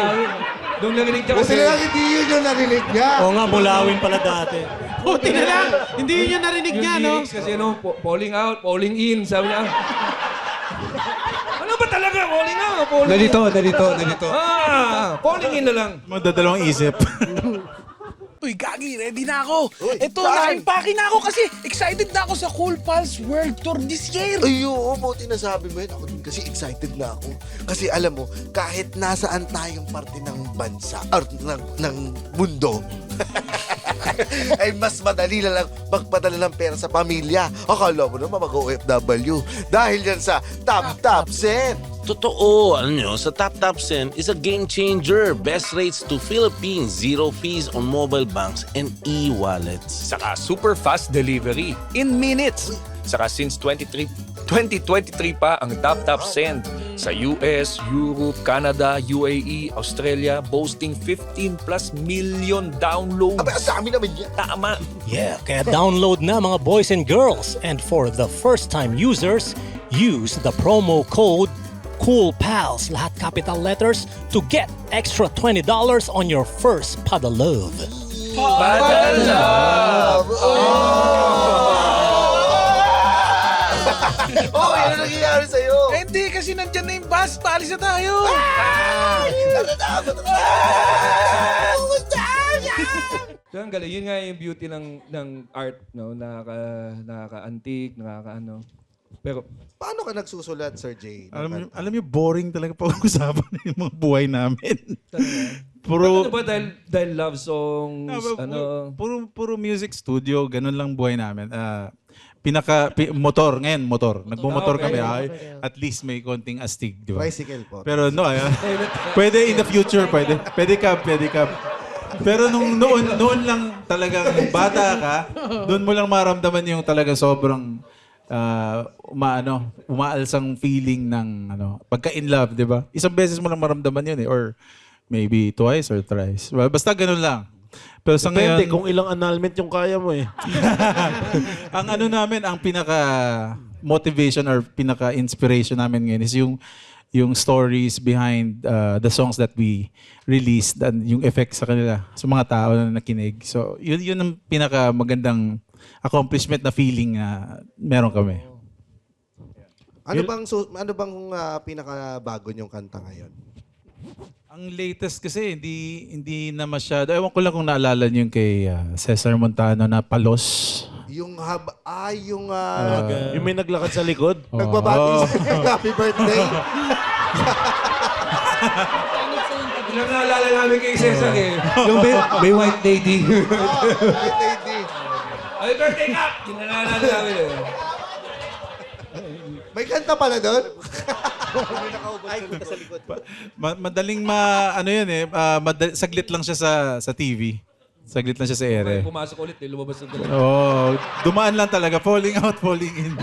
Nung narinig niya Buti kasi... na lang hindi yun yung narinig niya. Oo nga, bulawin pala dati. Buti na lang. Hindi yun yung narinig Yung niya, no? lyrics kasi falling out, falling in, sabi niya. Ano ba talaga? Falling out, falling in. Nalito. Falling in na lang. Magdadalawang isip. Uy, Gagi, ready na ako. Uy, Ito, saan? na-impake na ako kasi excited na ako sa Cool Pals World Tour this year. Ay, oo, buti nasabi mo yun. Ako din kasi excited na ako. Kasi alam mo, kahit nasaan tayong parte ng bansa, or ng mundo, ay mas madali na lang magpadala ng pera sa pamilya. Akala mo naman mag-OFW. Dahil yan sa Top Sen. Totoo, alam nyo, sa TapTap Send is a game changer. Best rates to Philippines, zero fees on mobile banks and e-wallets. Saka super fast delivery in minutes. Saka since 2023 pa ang TapTap Send sa US, Europe, Canada, UAE, Australia, boasting 15 plus million downloads. Aba, sa amin naman yan. Tama. Yeah, kaya download na mga boys and girls. And for the first-time users, use the promo code COOLPALS, lahat capital letters, to get extra $20 on your first Padalove. Padalove! Oh, yan ang nangyayari sa'yo. Hindi, kasi nandyan na yung bus. Paalis na tayo. Kaya ang galing, yun nga yung beauty ng art, no? Nakaka-antique, nakaka-ano. Pero, Paano ka nagsusulat, Sir Jay? Alam niyo, boring talaga pag-usapan yung mga buhay namin. Puro, ano ba dahil love songs, Puro music studio, ganun lang buhay namin. Motor, ngayon motor. Nagmumotor kami. At least may konting astig, di ba? Bicycle po. Pero no, pwede in the future, pwede. Pwede ka. Pero noon lang talagang bata ka, doon mo lang maramdaman yung talaga sobrang umaalsang feeling ng pagka-in love, di ba? Isang beses mo lang maramdaman yun or maybe twice or thrice. Basta ganun lang. Pero sa Depende ngayon, kung ilang annulment yung kaya mo eh. ang ang pinaka-motivation or pinaka-inspiration namin ngayon is yung stories behind the songs that we released and yung effect sa kanila, sa mga tao na nakinig. So, yun ang pinaka-magandang accomplishment na feeling na meron kami. Ano bang pinakabago niyong kanta ngayon? Ang latest kasi hindi na masyado. Ewan ko lang kung naalala niyo yung kay Cesar Montano na Palos. Yung yung may naglakad sa likod. Nagbabati happy birthday. Ilang naalala namin kay Cesar eh. Yung may white lady. White lady. Happy birthday ka! Ginalala namin eh. May kanta pala doon? Madaling saglit lang siya sa TV. Saglit lang siya sa ere. Pumasok ulit eh, lumabas na talaga. Dumaan lang talaga. Falling out, falling in.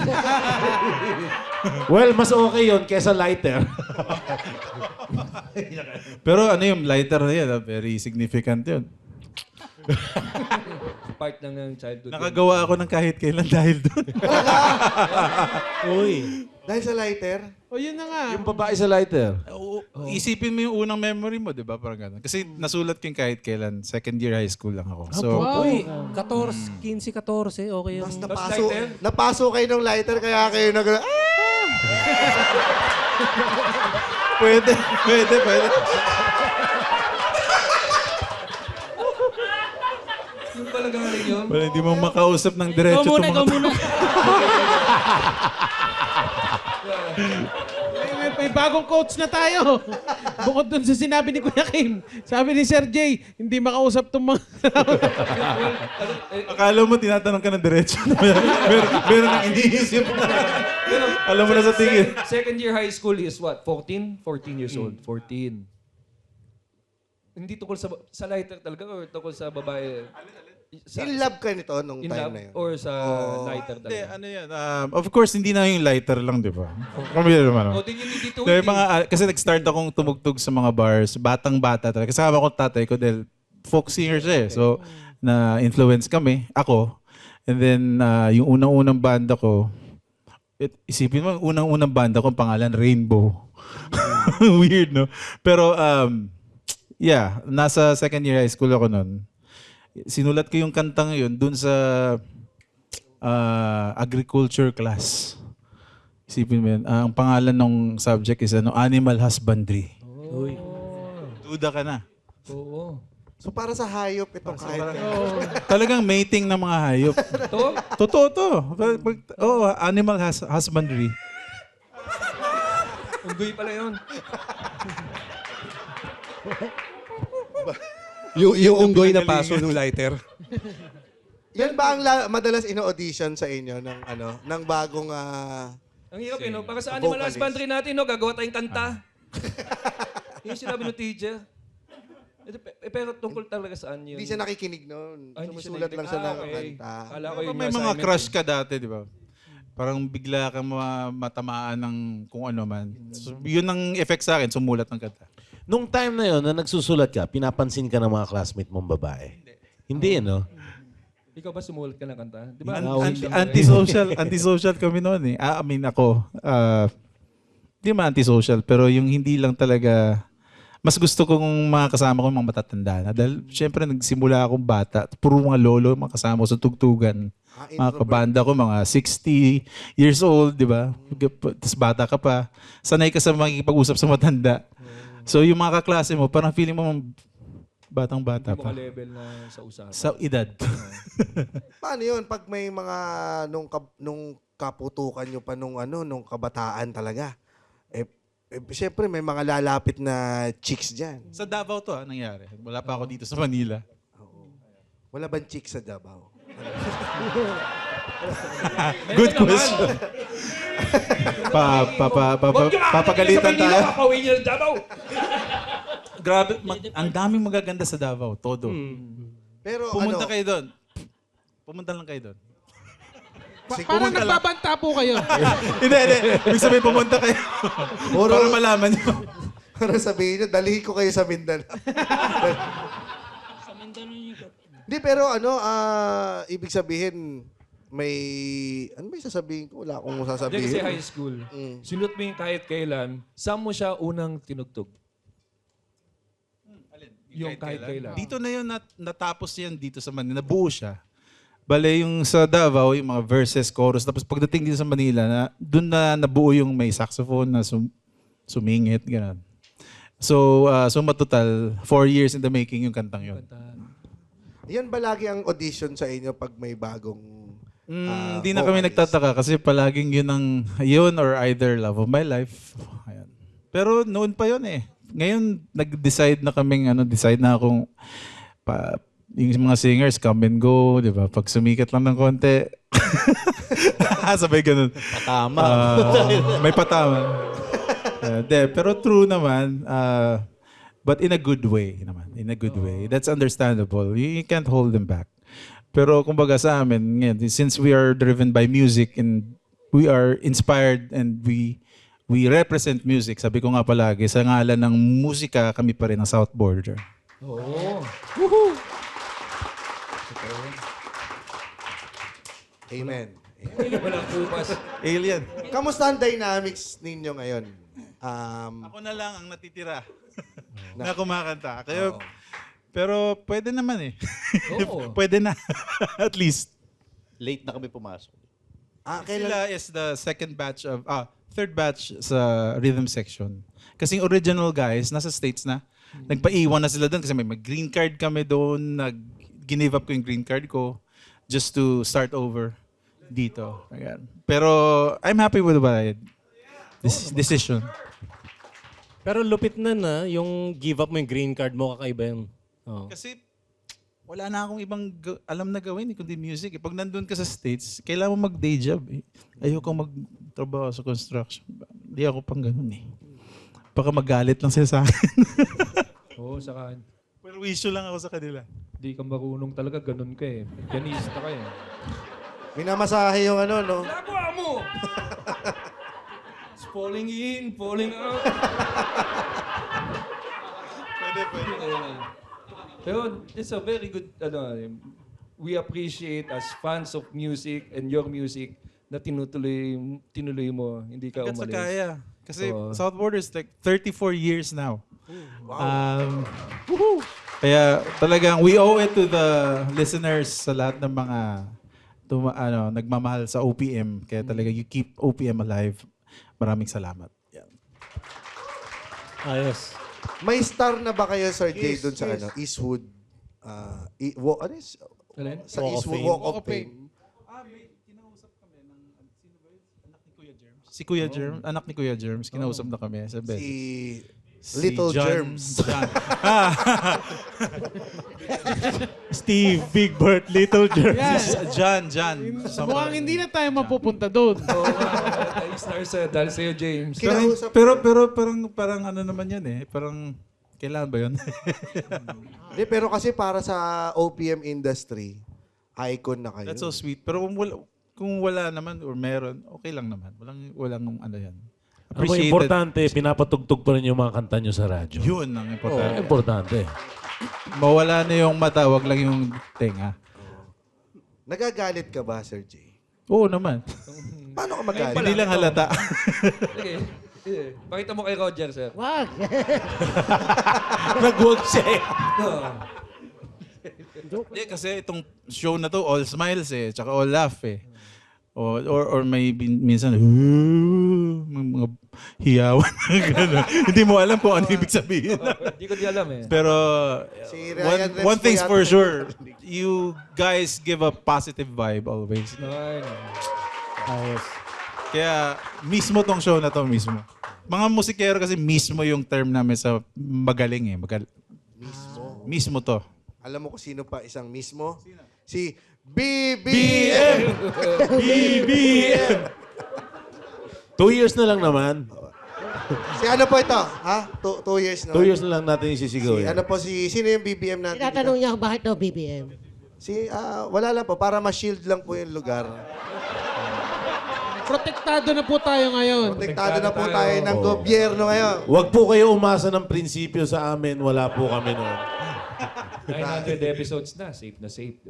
Well, mas okay yun kesa lighter. Pero yung lighter na yan, very significant yun. Part ng childhood. Nakagawa ako ng kahit kailan dahil doon. Uy. Dahil sa lighter? O yun na nga. Yung babae sa lighter. Isipin mo yung unang memory mo, di ba? Parang gano'n. Kasi nasulat ko yung kahit kailan. Second year high school lang ako. So, Uy, 15-14, okay yun. Napaso kayo ng lighter kaya kayo pwede. Yung pala galing yun. Wala, hindi mo makausap ng diretso itong mga tao. May bagong coach na tayo. Bukod dun sa sinabi ni Kuya Kim. Sabi ni Sir Jay, hindi makausap itong mga... Akala mo tinatanong ka ng diretso. Meron nang iniisip na. Alam mo na sa tingin. Second year high school is what? 14? 14 years old. 14. Hindi tungkol sa lighter talaga or tungkol sa babae? In love ka nito nung in time love na yun? or sa lighter Hindi, talaga? yan. Of course, hindi na yung lighter lang, di ba? Kami naman. O, din yun dito. Kasi nag-start akong tumugtog sa mga bars, batang-bata talaga. Kasama ko tatay ko dahil folk singer siya eh. So, na-influence kami, ako. And then, yung unang-unang banda ko, isipin mo, unang-unang banda ko, pangalan, Rainbow. Weird, no? Pero, yeah, nasa second year high school ako noon. Sinulat ko yung kantang yun dun sa agriculture class. Isipin mo yun. Ang pangalan ng subject is animal husbandry. Uy. Duda ka na. Oo. So para sa hayop itong kahit... Talagang mating ng mga hayop. To? Totoo to. Animal husbandry. Unggoy pala yun. yung unggoy na paso ng lighter. Yan ba ang madalas ino-audition sa inyo ng ng bagong Ang hirap no? Para sa animal vocalist. husbandry natin, no? Gagawa tayong kanta. Yung sinabi ng teacher. Pero tungkol talaga saan yun? Hindi siya nakikinig noon. Hindi siya Sumusulat lang siya ng okay. kanta. Kala ko yung May mga assignment crush eh. ka dati, di ba? Parang bigla kang matamaan ng kung ano man. So, yun ang effect sa akin, sumulat ng kanta. Nung time na yon na nagsusulat ka, pinapansin ka ng mga classmate mong babae? Hindi, no? Ikaw ba sumulat ka ng kanta? Di ba? Antisocial kami noon eh. I mean ako, di man antisocial, pero yung hindi lang talaga, mas gusto kong mga kasama ko mga matatanda na. Dahil syempre nagsimula akong bata, puro mga lolo, mga kasama ko sa tugtugan. Mga kabanda ko, mga 60 years old, di ba? Tapos bata ka pa. Sanay ka sa makikipag-usap sa matanda. So yung mga kaklase mo, parang feeling mo batang-bata Hindi mo pa. ka-level na sa usapan. Sa edad. Paano yun pag may mga nung kaputukan nyo pa nung kabataan talaga? Siyempre may mga lalapit na chicks diyan. Sa Davao to nangyari. Wala pa ako dito sa Manila. Wala bang chicks sa Davao? Good question. Papagalitan tayo. Grabe, ang daming magaganda sa Davao, todo. Pero Pumunta kayo doon. Pumunta lang kayo doon. Parang nagbabanta po kayo. Hindi. Ibig sabihin, pumunta kayo. Para malaman nyo. Para sabihin nyo, dalhin ko kayo sa Mindanao. Hindi, pero ibig sabihin, ano may sasabihin ko? Wala akong sasabihin. Kasi high school, sinunod mo yung kahit kailan, saan mo siya unang tinugtog? Yung kahit kailan. Dito na yun, natapos yan dito sa Manila. Nabuo siya. Bale, yung sa Davao, yung mga verses, chorus. Tapos pagdating dito sa Manila, doon na nabuo yung may saxophone na sumingit, gano'n. So matotal, 4 years in the making yung kantang yun. Yan ba lagi ang audition sa inyo pag may bagong Hindi na kami nagtataka kasi palaging yun or either Love of My Life. Ayan. Pero noon pa yun eh. Ngayon, nag-decide na kaming, decide na akong yung mga singers come and go, di ba? Pag sumikat lang ng konti, sabay ganun. Patama. May patama. Pero true naman, but in a good way naman. In a good way. That's understandable. You can't hold them back. Pero kumbaga sa amin, ngayon, since we are driven by music and we are inspired and we represent music, sabi ko nga palagi, sa ngalan ng musika, kami pa rin ang South Border. Oo. Woohoo! Amen. Alien. Kamusta ang dynamics ninyo ngayon? Ako na lang ang natitira na kumakanta. Pero pwede naman eh. Pwede na. At least. Late na kami pumasok. Sila is the third batch sa rhythm section. Kasi yung original guys, nasa States na. Nagpaiwan na sila doon kasi may green card kami doon. Give up ko yung green card ko just to start over dito. Ayan. Pero I'm happy with this decision. Pero lupit na yung give up mo yung green card mo, kakaiba yun. Oh. Kasi wala na akong ibang alam na gawin kundi music. Pag nandun ka sa States, kailangan mo mag-day job. Ayoko magtrabaho sa construction. Hindi ako pang ganun eh. Baka magalit lang sila sa akin. Oo, saka... Pero issue lang ako sa kanila. Di ka marunong talaga, ganun ka eh. Pianista ka eh. Minamasahe yung no? Nagawa mo! It's falling in, falling out. Pwede. Pero it's a very good, we appreciate as fans of music and your music na tinuloy mo, hindi ka Hanggat sa umalis. kaya. Kasi South Border is like 34 years now. Wow. Kaya talagang we owe it to the listeners sa lahat ng mga nagmamahal sa OPM. Kaya talaga you keep OPM alive. Maraming salamat. Ayos. May star na ba kayo, Sir Jay, Yes, dun sa yes. Eastwood Ano is? Alin? Sa Walk of Eastwood Fame. Walk of Walk of Fame. Fame. Si Kuya Germs, anak ni Kuya Germs, kinausap na kami sa best. Si Little Germs. Steve, Big Bird, Little Germs. Yan. John. Mukhang hindi na tayo mapupunta doon. Stars dahil sa'yo, James. Pero parang ano naman yan eh. Parang, kailangan ba yun? Hindi, pero kasi para sa OPM industry, icon na kayo. That's so sweet. Pero kung wala naman or meron, okay lang naman. Walang ano yan. Ang importante, pinapatugtog pa rin yung mga kanta nyo sa radyo. Yun ang importante. Importante. Mawala na yung mata, wag lang yung tenga. Nagagalit ka ba, Sir J? Oo naman. Paano ka magalit? Hindi lang halata. Sige. Pakita mo kay Roger, sir. Wag. Nag-wag siya eh. Hindi, kasi itong show na to, all smiles eh, tsaka all laugh eh. Or may minsan, mga hiyawan. Hindi mo alam kung ano ibig sabihin. Hindi ko di alam eh. Pero Si Ryan Rems one po thing's yata for yun. sure, you guys give a positive vibe always. Ayos. Kaya mismo tong show na to mismo. Mga musikero kasi mismo yung term namin sa magaling eh. Mismo. Mismo to. Alam mo kung sino pa isang mismo? Si BBM! BBM! 2 years na lang naman. Si ano po ito? Ha? 2 years na. 2 years na lang natin isisigaw yan. Ano po sino yung BBM natin? Tinatanong niya kung bakit daw BBM. Wala lang po, para ma-shield lang po yung lugar. Protektado na po tayo ngayon. Protektado na po tayo ng gobyerno ngayon. Huwag po kayo umasa ng prinsipyo sa amin. Wala po kami noon. 900 episodes na. Safe na safe.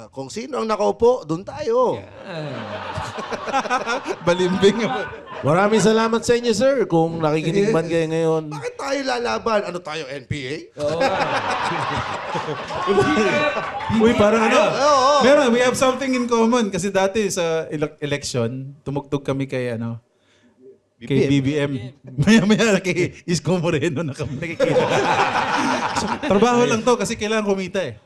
Kung sino ang nakaupo, doon tayo. Balimbing. Maraming salamat sa inyo, sir. Kung nakikinig man kayo ngayon. Bakit tayo lalaban? Ano tayo, NPA? Uy, parang ano? Oo. Meron, we have something in common. Kasi dati sa election, tumugtog kami kay kay BBM. Maya-maya kay Isko Moreno na kami nakikita. Trabaho lang to kasi kailangan kumita eh.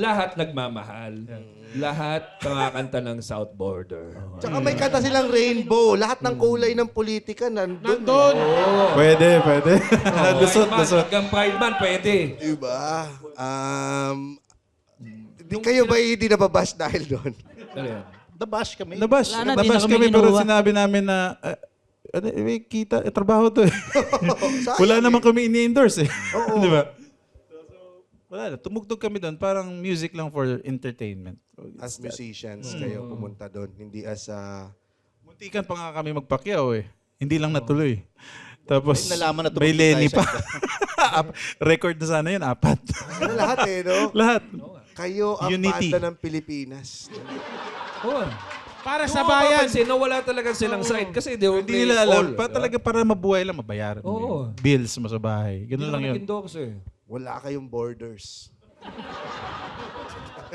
Lahat nagmamahal. Lahat kumakanta ng South Border. Tsaka may kanta silang rainbow. Lahat ng kulay ng politika nandun. Pwede. Lusot. Hanggang Pride Man, pwede. Diba? Kayo ba hindi nababash dahil doon? Nabash kami. Nabash kami pero sinabi namin na may kita, trabaho to eh. Wala naman kami ini-endorse eh. Di ba? Wala na. Tumugtog kami doon. Parang music lang for entertainment. As musicians, kayo pumunta doon. Hindi as... Muntikan pa nga kami magpakyaw eh. Hindi lang natuloy. Tapos Nalaman na may tumugtog Lenny tayo pa. Record na sana yun, 4. Lahat eh, no? Lahat. Kayo ang Unity. banda ng Pilipinas. Para sa bayan. Wala talaga silang side kasi they were Hindi playing nila alam. all. Talaga para mabuhay lang, mabayaran. Oo. Bills mo sa bahay. Ganun lang yun. Wala kayong borders.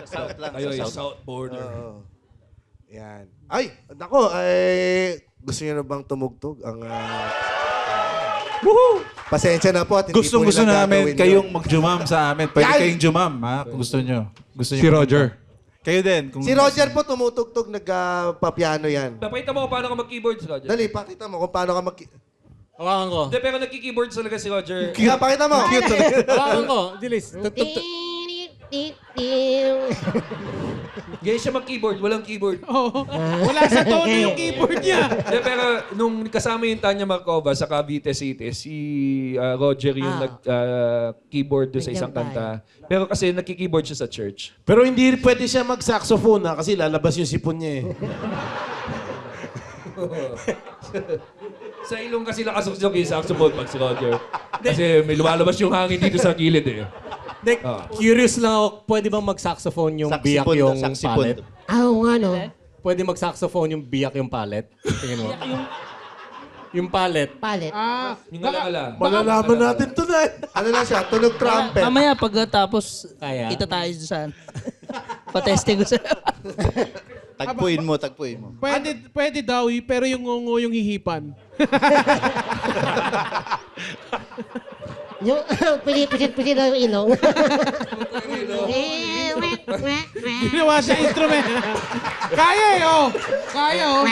South lang. Kayo yung South Border. Yan. Ay, nako, gusto niyo na bang tumugtog? Pasensya na po at hindi Gusto po nila namin gagawin kayong yun. mag-jumam sa amin. Pwede Yan! kayong jumam, ha? Kung gusto nyo. Si Roger. Kayo din. Kung Si Roger po tumutugtog, nagpa-piano yan. Pakita mo kung paano ka mag-keyboards, Roger. Dali, pakita mo kung paano ka Hawakan ko. Hindi, pero nagki-keyboards talaga si Roger. Kaya pakita mo. Hawakan ko. Dilis. Gaya siya mag-keyboard, walang keyboard. Wala sa tono yung keyboard niya. Hindi, pero nung kasama yung Tanya Marcova sa Cavite City, si Roger yung nag-keyboard doon sa isang kanta. Pero kasi nagki-keyboard siya sa church. Pero hindi pwede siya mag-saxophone kasi lalabas yung sipon niya eh. Sa ilong kasi nakasuksok yung saxophone pag si Roger. Kasi may lumalabas yung hangin dito sa gilid eh. Curious lang ako, pwede bang mag-saxophone yung biyak yung palet? Oo nga, no? Pwede mag-saxophone yung biyak yung palet? Tingin mo. Yung palet. Palet. Yung ala-ala. Malalaman natin to na. Ano lang siya, tunog trumpet. Mamaya pagkatapos, Kaya? kita tayo saan. Patesting ko sa'yo. Tagpuin mo. Pwede daw, pero yung ngungo yung hihipan. Yung pinipisit-pisit na yung ilong. Ginawa siya instrument. Kaya eh, oh. Kaya, oh.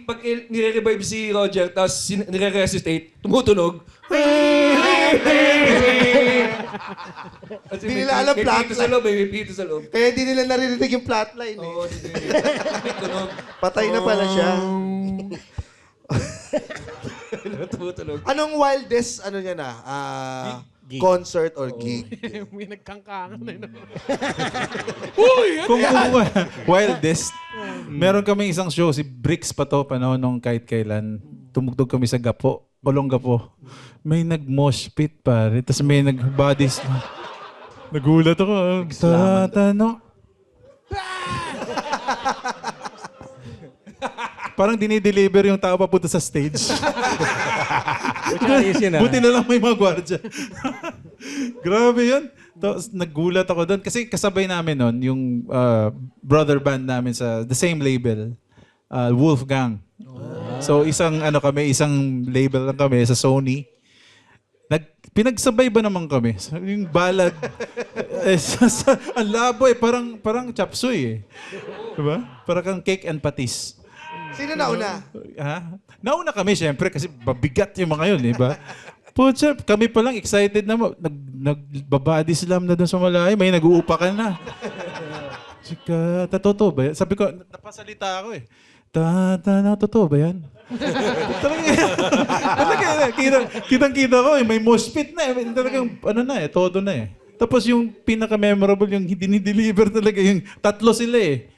Pag nire-revive si Roger, tapos nire-resuscitate, tumutunog. Hindi nila alam flatline. May pito sa loob. Kaya hindi nila naririnig yung flatline eh. Oo, Patay na pala siya. Tumutunog. Anong wildest, ano niya na? Concert or gig? May nagkangkangan na yun. Kung wildest, meron kami isang show, si Bricks pa to, panahon nung kahit kailan. Tumugtog kami sa Gapo, Olongapo. May nag-mosh pit pare, tapos may nag-bodies. Nagulat ako. Tatanong. Parang dinideliver yung tao papunta sa stage. Buti na lang may mga gwardya. Grabe yun. Tapos nagulat ako doon. Kasi kasabay namin noon yung brother band namin sa the same label, Wolfgang. So isang isang label lang kami sa Sony. Pinagsabay ba naman kami? Yung ballad. Ang labo eh. Parang chop suey eh. Diba? Parang kang cake and patis. Sino nauna? Ha? Nauna kami siyempre kasi mabigat yung mga yun, di ba? Putsa, kami pa lang excited na nagbabody slam na doon sa malayo. May nag-uupakan na. Sika, totoo ba yan? Sabi ko, napasalita ako eh. Totoo ba yan? Talaga, kitang-kita ko eh. May mosh pit na eh. Talagang, todo na eh. Tapos yung pinaka-memorable, yung dinideliver talaga, yung tatlo sila eh.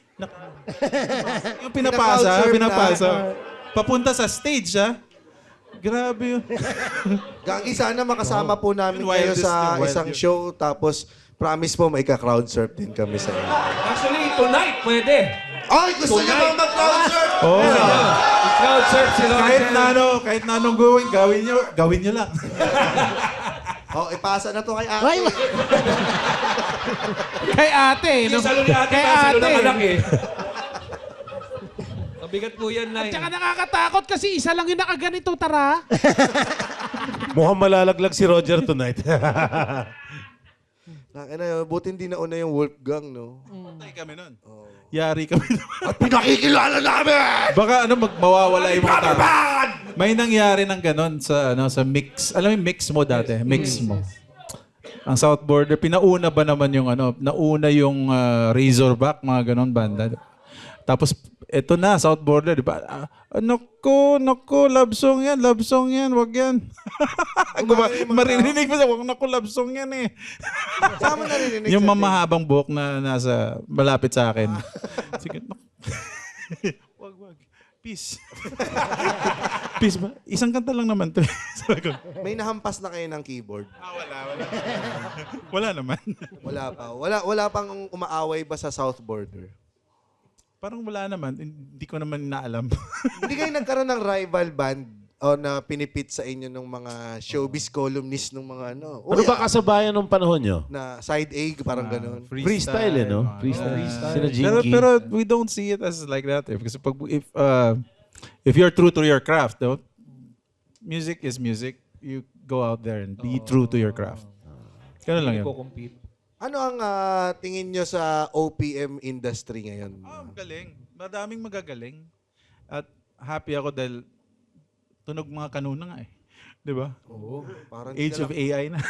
Yung pinapasa. Papunta sa stage, ha? Grabe yun. Gagi, sana makasama po namin kayo sa isang show. Tapos, promise po, may ka-crowd surf din kami sa inyo. Actually, tonight, pwede. Ay, gusto niya bang mag-crowd surf? Oo. Crowd surf si Roger. Kahit na anong gawin nyo lang. Ipasa na to kay ate. Kay ate, no? Yung salo ni ate, Kay salo ate. ng anak eh. Mabigat po yan na At saka nakakatakot kasi isa lang yung nakaganito, tara. Mukhang malalaglag si Roger tonight. Buti hindi nauna yung Wolfgang, no? Patay kami nun. Yari kami nun. At pinakikilala namin! Baka mawawala yung mga tao. May nangyari ng ganon sa mix. Alam mo yung mix mo dati? Mix mo. Ang South Border, pinauna ba naman yung nauna yung Razorback, mga ganon banda. Tapos, eto na, South Border, di ba? Naku, love song yan, wag yan. Maririnig mo siya, wag naku, love song yan eh. Saan mo narinig? Yung mamahabang buhok na nasa malapit sa akin. Sige, wag. Peace. Peace ba? Isang kanta lang naman to. May nahampas na kayo ng keyboard? Wala. Wala naman. Wala pa. Wala pang umaaway ba sa South Border? Parang wala naman. Hindi ko naman naalam. Hindi kayo nagkaroon ng rival band o na pinipit sa inyo ng mga showbiz columnist ng mga Ano ba kasabayan ng panahon nyo? na side A, parang ganun. Freestyle eh, no? Freestyle. Sina Jinky. Pero we don't see it as like that. Kasi if you're true to your craft, though, music is music. You go out there and be true to your craft. Ganun lang yun. Ano ang tingin nyo sa OPM industry ngayon? Galing. Madaming magagaling. At happy ako dahil tunog mga kanuna nga eh. Di ba? Oo. Parang Age of AI na.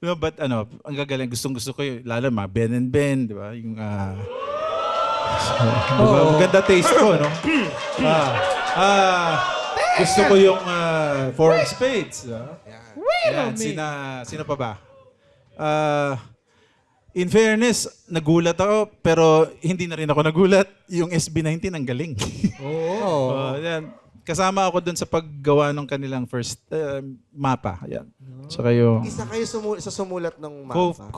Diba? But ang gagaling. Gustong-gusto ko yun. Lalo mga Ben and Ben. Di ba? Yung diba? Maganda taste ko, no? Gusto ko yung Four of Spades. Yan. Sino pa ba? In fairness, nagulat ako, pero hindi na rin ako nagulat. Yung SB19 ang galing. Yan. Kasama ako dun sa paggawa ng kanilang first mapa. Yan. Tsaka yung... Isa kayo sa sumulat ng mapa.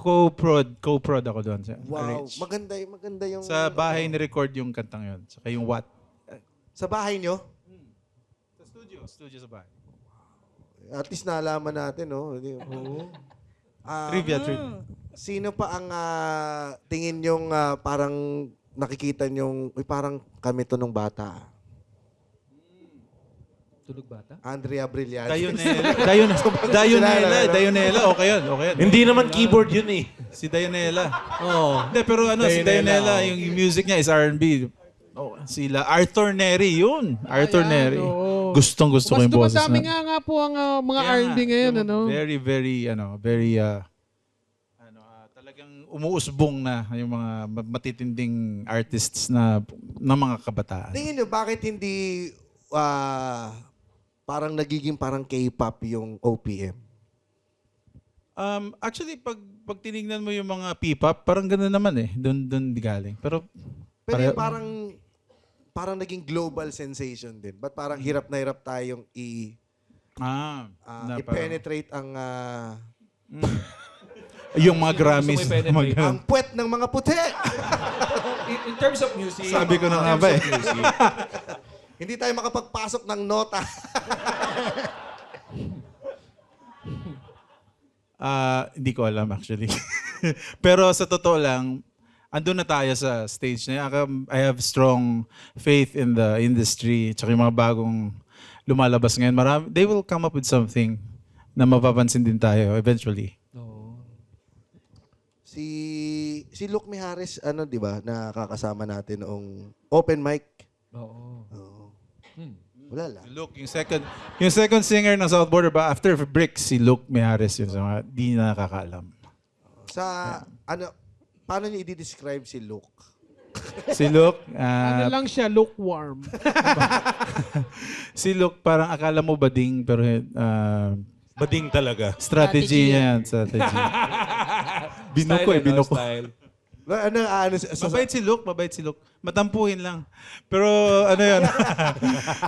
Co-prod ako doon. Wow. Maganda yung... Sa bahay ni-record yung kantang yun. Tsaka yung what. Sa bahay nyo? Sa studio. Studio sa bahay. At least nalaman natin, no? Trivia. Sino pa ang tingin yung parang nakikita nyong, parang kami to nung bata? Tulog bata? Andrea Brillante. Dionela, okay yun. Hindi naman keyboard yun eh. Si Dionela. Hindi, pero si Dionela, yung music niya is R&B. Sila Arthur Neri, yun. Arthur Neri. Gustong-gusto ko Mas yung boses dumadami na. nga po ang mga R&B ngayon, ano? Very, talagang umuusbong na yung mga matitinding artists na mga kabataan. Tingin nyo, bakit hindi parang nagiging parang K-pop yung OPM? Actually, pag tinignan mo yung mga P-pop, parang gano'n naman eh. Doon galing. Pero yung parang naging global sensation din. Ba't parang hirap na hirap tayong i-penetrate ang yung mga Grammys. ang puwet ng mga puti. In terms of music. Sabi ko na nga ba eh. Hindi tayo makapagpasok ng nota. Hindi ko alam actually. Pero sa totoo lang, andun na tayo sa stage na yan. I have strong faith in the industry. Tsaka yung mga bagong lumalabas ngayon. They will come up with something na mapapansin din tayo eventually. Si Luke Mijares, di ba, nakakasama natin noong open mic. Oo. Wala lang. Luke, yung second singer ng South Border ba after Bricks, si Luke Mijares yun. So, di na nakakaalam. Paano niyo i-describe si Luke? Si Luke, Ano lang siya, lukewarm. si Luke parang akala mo bading pero Bading talaga. strategy niya yan. Strategy. Binuko. Mabait si Luke. Matampuhin lang. Pero yun.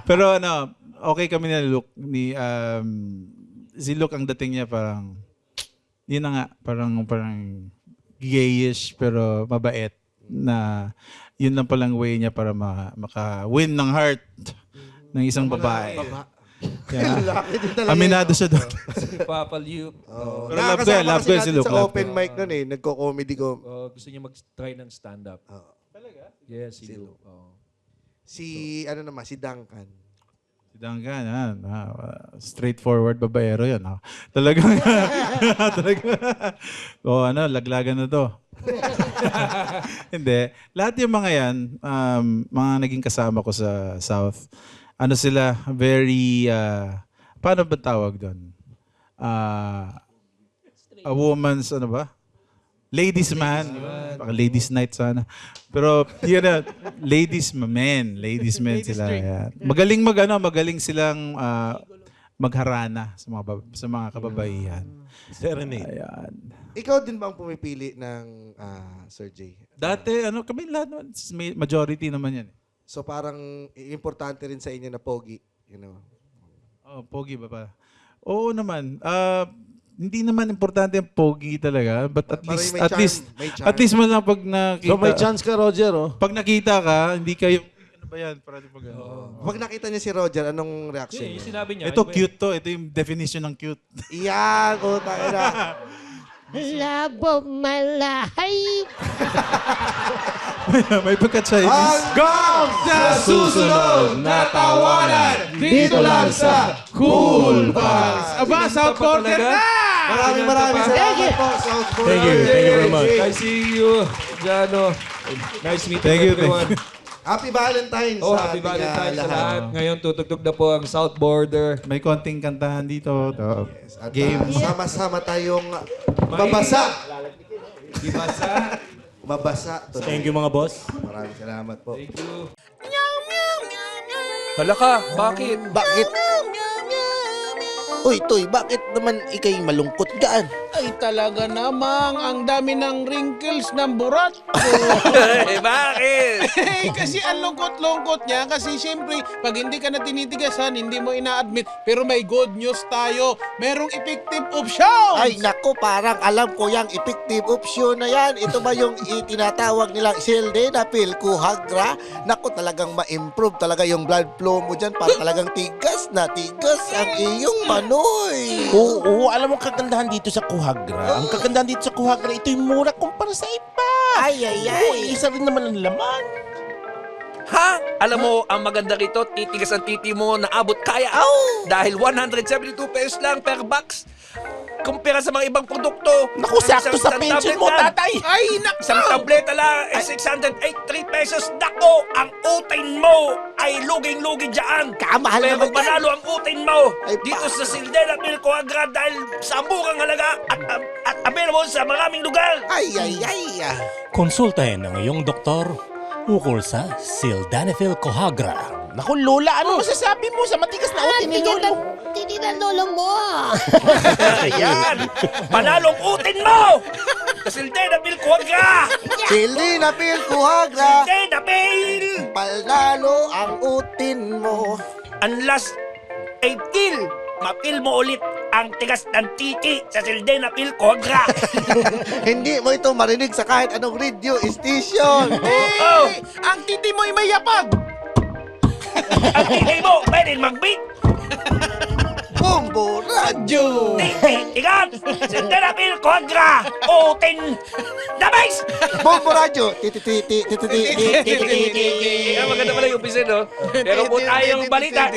Pero okay kami ni Luke. Si Luke ang dating niya parang, yun na nga, parang gayish pero mabait na yun lang palang way niya para maka-win ng heart ng isang babae. Aminado siya doon. Si Papa Luke. Love ko si Luke. Sa open mic nun nagko-comedy ko. Gusto niya mag-try ng stand-up. Talaga? Yes, si Luke. Si Duncan. Si Duncan, straightforward babaero yan. Talagang, laglagan na to. Hindi. Lahat yung mga yan, mga naging kasama ko sa South, sila, very, paano ba tawag doon? A woman's, ladies man. Baka ladies night sana. Pero, ladies men sila. Yan. Magaling silang magharana sa mga kababaihan. Serenade. Ayan. Ikaw din ba ang pumipili ng Sir Jay? Dati, kami lahat naman, majority naman yan. So parang importante rin sa inyo na pogi, Pogi ba pa? Oo naman. Hindi naman importante ang pogi talaga, but at least man lang pag nakita. So may chance ka, Roger, Pag nakita ka, hindi kayo ba yan? Pag nakita niya si Roger, anong reaction niya? Sinabi niya. Ito cute to. Ito yung definition ng cute. Iyan, tayo na. Love of my life. May pagka-Chinese. Hanggang sa susunod na tawanan dito lang sa Cool Pals. Aba, South Border na! Maraming salamat po, South Border. Thank you very much. I see you, Jano. Nice meeting Thank you. everyone. Happy Valentine's Happy Valentine's sa lahat. Ngayon tutugtog na po ang South Border. May konting kantahan dito. Yes, at sama-sama tayong babasa. Babasa. Thank you mga boss. Maraming salamat po. Thank you. Hala ka, bakit? Bakit? Uy, Toy, bakit naman ikay malungkot gaan? Ay talaga namang ang dami ng wrinkles ng burat ko. Bakit? Kasi ang lungkot-lungkot niya kasi siyempre pag hindi ka na tinitigasan, hindi mo ina-admit. Pero may good news tayo. Merong effective option. Ay, nako, parang alam ko yung effective option na yan. Ito ba yung itinatawag nilang sildenafil kuhagra? Nako, talagang ma-improve talaga yung blood flow mo dyan. Para talagang tigas na tigas ang iyong manoy. Oo, alam mo kagandahan dito sa Kuhagra. Ang kagandahan dito sa Kuhagra, ito'y mura kumpara sa iba. Ay. Oo, isa rin naman ang laman. Ha? Alam mo, ang maganda rito, titigas ang titi mo na abot kaya. Dahil 172 pesos lang per box. Kumpira sa mga ibang produkto. Naku, sakto sa pension mo, tatay. Ay, naku! Isang tableta lang ay 683 pesos. Nako, ang utin mo ay luging-lugi dyan. Kamahal Pero naman yan. panalo ang utin mo Ay, dito sa Silden at Milcoagra dahil sa murang halaga at available sa maraming lugar. Ay. Konsultahin ang iyong doktor ukol sa Sildenafil Coagra. Naku, Lola, ano masasabi mo sa matigas na utin ni Lolo? Titi na lolo mo. Ayan! Panalong utin mo! Sa Silden at Milcoagra! Sildenafil Coagra. Sildenafil! Panalo ang utin mo. Unless ay kill, mapil mo ulit ang tigas ng titi sa Sildenafil Coagra. Hindi mo ito marinig sa kahit anong radio station. Oh, Ang titi mo'y may yapag. ang titi mo pwedeng mag-beat. Bombo Radyo. Tigat! Sildenafil Coagra! Utin! Dabais! Bombo Radyo. Titi. Maganda pala yung umpisa, no? Pero po tayong balita.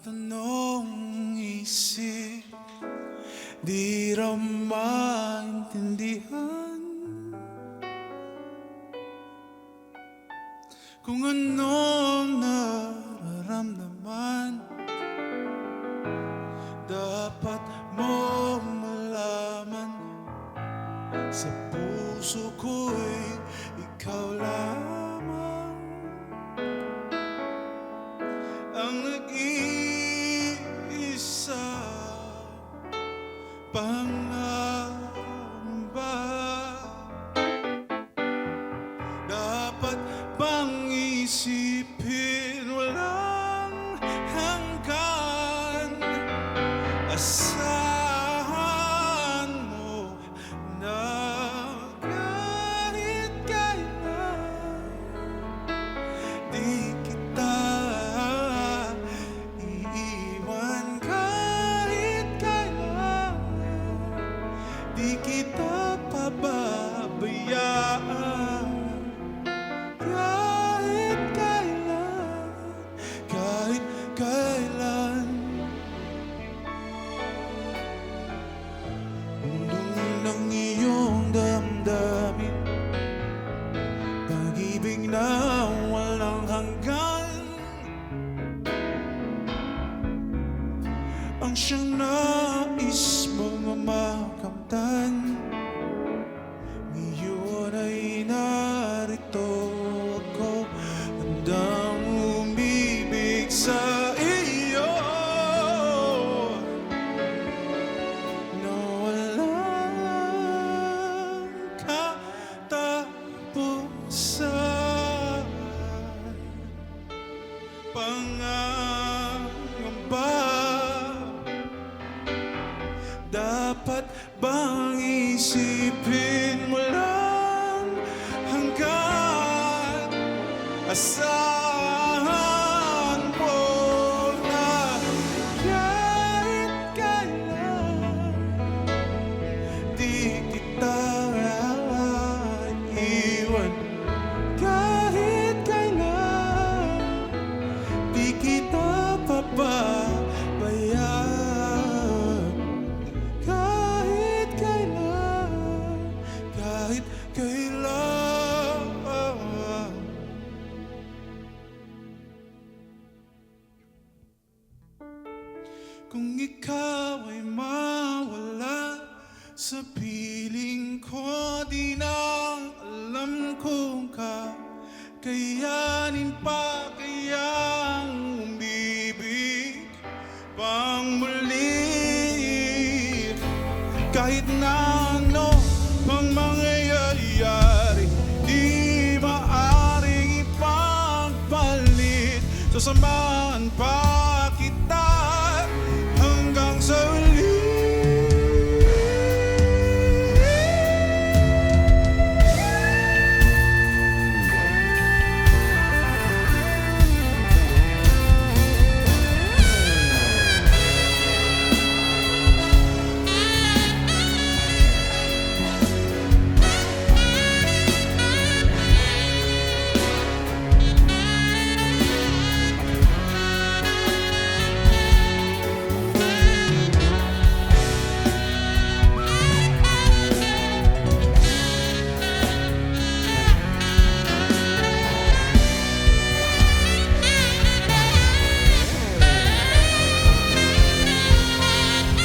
Nagtatanong isip, di raw maintindihan kung anong nararamdaman. Dapat mo malaman, sa puso ko'y ikaw lamang ang nag-iisa pangamba. Dapat bang isipin walang hanggan? Asahan mo na kahit kailan di kita iiwan, kahit kailan di kita pababayaan, kahit kailan. Undong ng iyong damdamin, pag-ibig na walang hanggan, ang siyang nais mong makamtan. Ngayon ay narito ako, handang umibig sa iyo na walang katapusan. Pangangamba, dapat bang isipin mo lang hanggang asahan mo na kahit kailan di kita iwan, kahit kailan di kita pababayaan, kahit kailan, kahit kailan. Kung ikaw ay mawala sa piling ko, di na alam kung kakayanin pa kayang umibig pang muli. Kahit na ano pang mangyayari, di sasamahan pa kita hanggang sa uli.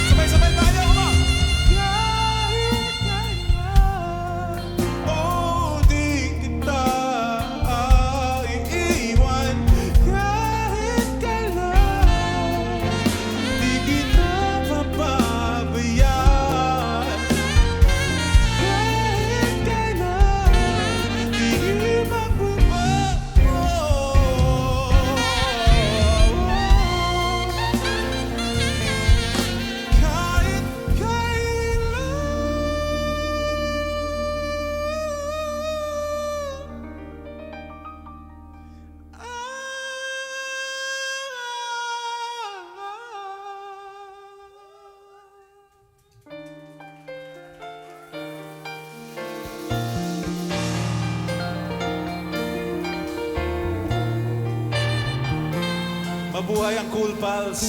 Sabay-sabay tayo, come on! Kahit kailan, oh, di kita iiwan. Kahit kailan, di kita papabayaan. Kahit kailan, di magbabago. Kahit mabuhay ang Cool Pals.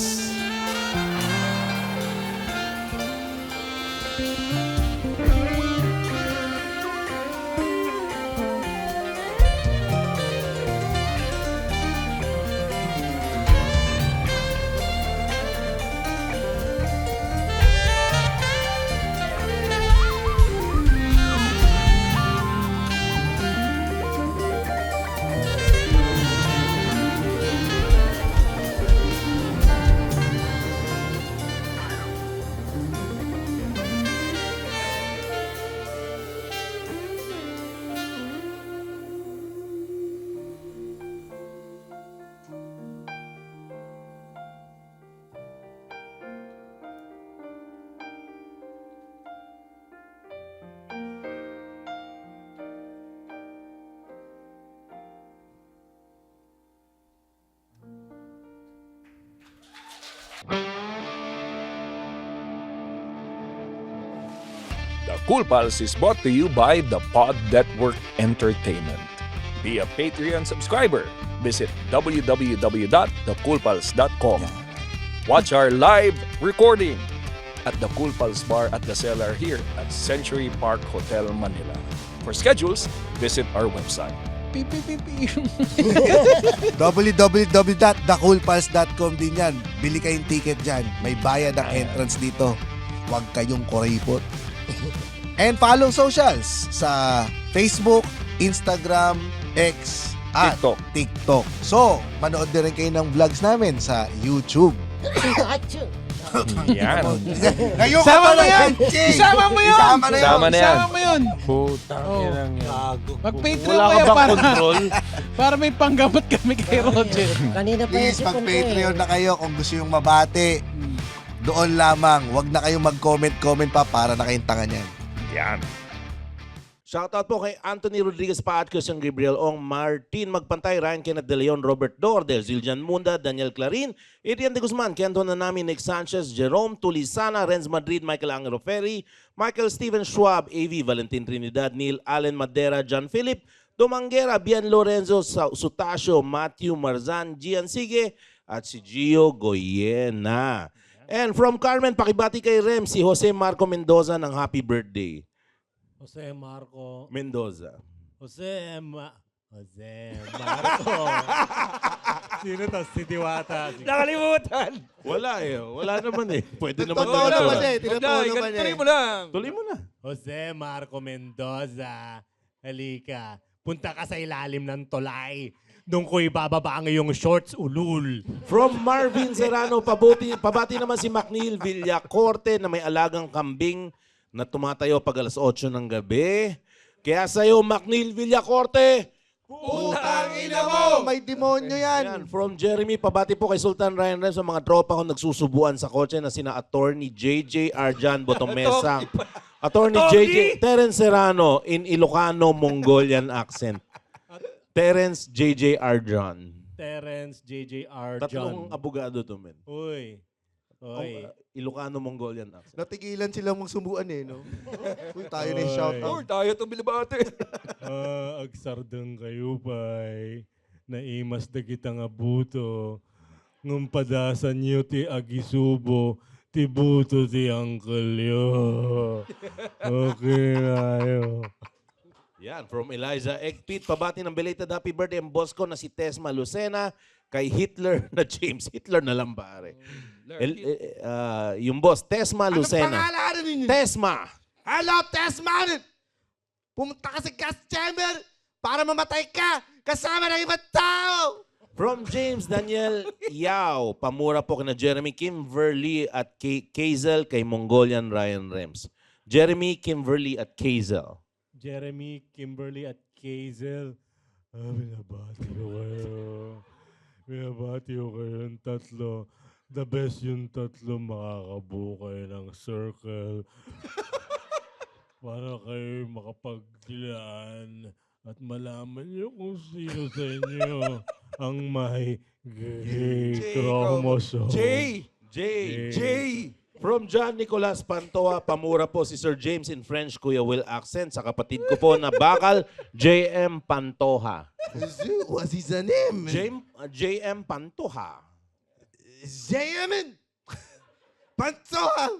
The Cool Pals is brought to you by the Pod Network Entertainment. Be a Patreon subscriber. Visit www.thecoolpals.com. Watch our live recording at the Cool Pals Bar at the Cellar here at Century Park Hotel, Manila. For schedules, visit our website. www.thecoolpals.com din yan. Bili kayong ticket dyan. May bayad ang entrance dito. Huwag kayong kuripot. And follow socials sa Facebook, Instagram, X, at TikTok. So, manood din rin kayo ng vlogs namin sa YouTube. Yan. Ngayon ka Sama pala mo yan! Ching! Isama mo yun! Isama na yun! Sama na yan. Isama mo yun! Putang Oh. inang gago. Mag-Patreon Wala ka kaya bang para, control? para may panggamot kami kay Roger. Kanina pa Please, mag-Patreon na kayo kung gusto yung mabati. Doon lamang. Huwag na kayong mag-comment pa para na kayong tangan yan. Yan. Shoutout po kay Anthony Rodriguez Paat, Christian Gabriel Ong, Martin Magpantay, Ryan Kenneth De Leon, Robert Dordel, Ziljan Munda, Daniel Clarin, Adrian De Guzman, Kento Nanami, Nick Sanchez, Jerome Tulisana, Renz Madrid, Michael Angelo Ferry, Michael Steven Schwab, AV, Valentin Trinidad, Neil Allen Madera, John Philip, Domangera, Bian Lorenzo, Sutasio, Matthew Marzan, Gian Sige, at si Gio Goyena. And from Carmen, pakibati kay Rem, si Jose Marco Mendoza ng happy birthday. Jose Marco. Mendoza. Jose Marco. Sino to? Si Diwata. Nakalimutan. Wala eh. Wala naman eh. Pwede naman Totoo na naman eh. Tinotoo naman eh. Tuloy mo lang. Tuloy mo na. Jose Marco Mendoza. Halika. Punta ka sa ilalim ng tulay. Doon ko ibababa ang iyong shorts, ulul. From Marvin Serrano, pabati naman si McNeil Villacorte na may alagang kambing na tumatayo pag alas 8 ng gabi. Kaya sa'yo, McNeil Villacorte, Putang ina mo! May demonyo yan. Yan, from Jeremy, pabati po kay Sultan Ryan Rems sa mga tropa ko nagsusubuan sa kotse na sina Attorney JJ Arjan Botomesa, Attorney JJ Terence Serrano in Ilocano Mongolian accent. Terence JJ Arjan. Terence J.J. R. Tatlong John. abogado to, men. Uy. Uy. Ilocano Mongolian accent. Natigilan silang magsubuan eh, no? Uy, tayo na yung shoutout. Tayo to bilibate. Agsardang kayo, pay. Naimas na kitang abuto. Ngumpadasan niyo ti agisubo. Ti buto ti uncle yo. Okay tayo. Yan, from Eliza Egpit, pabati ng belated happy birthday ang boss ko na si Tesma Lucena, kay Hitler na James. Hitler na lang, pare. Yung boss, Tesma Lucena. Pangalanan ninyo? Tesma! Hello, Tesma! Pumunta ka sa gas chamber para mamatay ka kasama ng ibang tao! From James Daniel Yao, pamura po kina Jeremy Kimberly at Kazel kay Mongolian Ryan Rems. Jeremy Kimberly at Kazel. Jeremy, Kimberly at Kazel. Binabati ko kayo. Binabati ko kayo yung tatlo. The best yung tatlo makakabuo kayo ng circle. Para kayo makapagdilaan at malaman nyo kung sino sa inyo ang may gay chromosome. J. From John Nicolas Pantoa, pamura po si Sir James in French, Kuya Will accent, sa kapatid ko po na bakal, J.M. Pantoja. What is the name? J.M. Pantoja. J.M. Pantoja!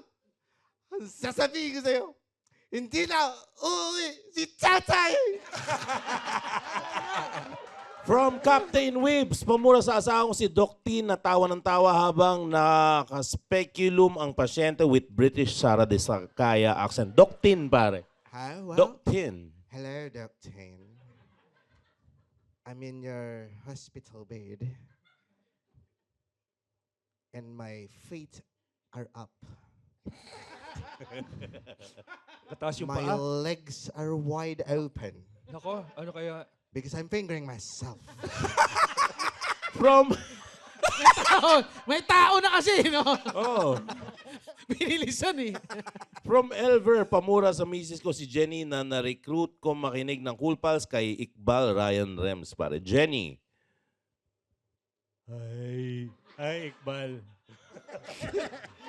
Sasabihin ko sa'yo, hindi na uuwi si Tatay! From Captain Wibs, pamura sa asawang si Doc Tin na tawa ng tawa habang nakaspekulum ang pasyente with British Sara de Sakaya accent. Doc Tin, pare. Hi, Doc Tin. Hello, Doc Tin. I'm in your hospital bed. And my feet are up. Kataas yung My paa. legs are wide open. Nako, ano kaya? Because I'm fingering myself. From... May tao na kasi, no? Oh. Binilisan eh. From Elver, pamura sa misis ko si Jenny na na-recruit ko makinig ng Cool Pals kay Iqbal Ryan Rems, pare. Jenny. Hi, Iqbal.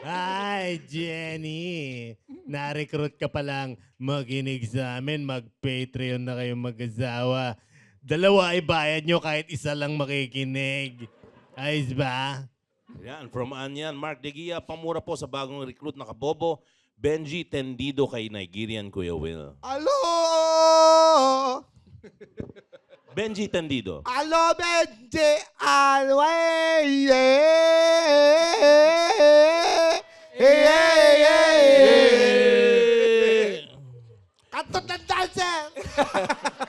Hi, Jenny. Na-recruit ka palang makinig sa amin. Mag-Patreon na kayo mag-asawa. Dalawa ay bayad nyo kahit isa lang makikinig. Ayos ba? Yan, from Anyan, Mark De Gia, pamura po sa bagong recruit na kabobo, Benji Tendido kay Nigerian Kuya Will. Alo! Benji Tendido. Alo, Benji! Alway! Katot ng dancer!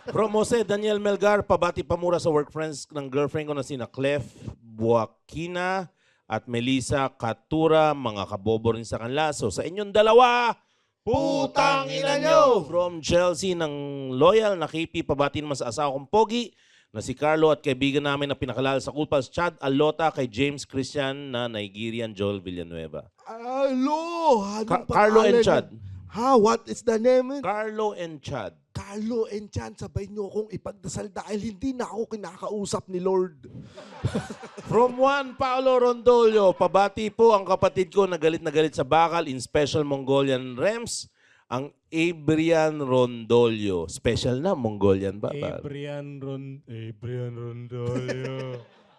From Jose Daniel Melgar, pabati pamura sa work friends ng girlfriend ko na sina Clef Buakina at Melissa Katura, mga kabobo rin sa kanila. So sa inyong dalawa, putang ina nyo! From Chelsea ng loyal na KP, pabati naman sa asawa kong Pogi na si Carlo at kaibigan namin na pinakalala sa Cool Pals, Chad Alota kay James Christian na Nigerian Joel Villanueva. Alo! Carlo and Chad. Ha? What is the name? Carlo and Chad. Carlo and Chad, sabay niyo akong ipagdasal dahil hindi na ako kinakausap ni Lord. From Juan Paolo Rondolio, pabati po ang kapatid ko na galit sa bakal in Special Mongolian Rems, ang Abrian Rondolio. Special na Mongolian ba? Abrian Rondolio.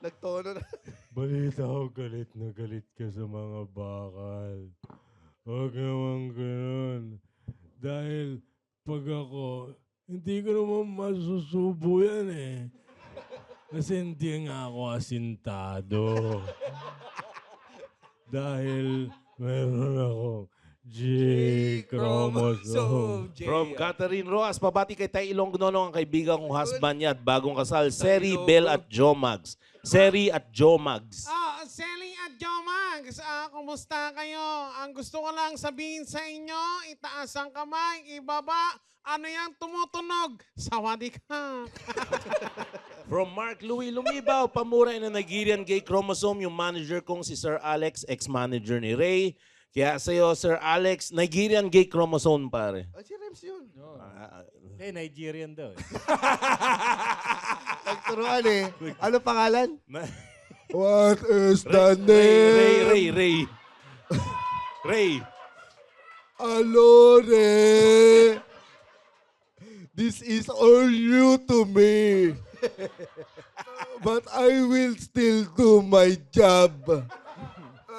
Nagtono na. Balita ko galit na galit ka sa mga bakal. Huwag naman ganun. Dahil pag ako, hindi ko naman masusubo yan eh. Kasi hindi nga ako asintado. Dahil meron akong G-chromosome. From Catherine Roas, pabati kay Tay Ilonggnonong ang kaibigan kong husband niya at bagong kasal, Seri Bell at Joe Mags. Seri at Joe Mags. Oh, Sally at Joe Mags. Legs, kumusta kayo? Ang gusto ko lang sabihin sa inyo, itaas ang kamay, ibaba. Ano yung tumutunog? Sawadee ka. From Mark Louis Lumibaw, pamura in a Nigerian gay chromosome, yung manager kong si Sir Alex, ex-manager ni Ray. Kaya sa'yo, Sir Alex, Nigerian gay chromosome, pare. Si Rems yun. Nigerian daw. Nagturuan eh. Ano pangalan? What is the Ray. name? Ray. Alore. This is all new to me. But I will still do my job.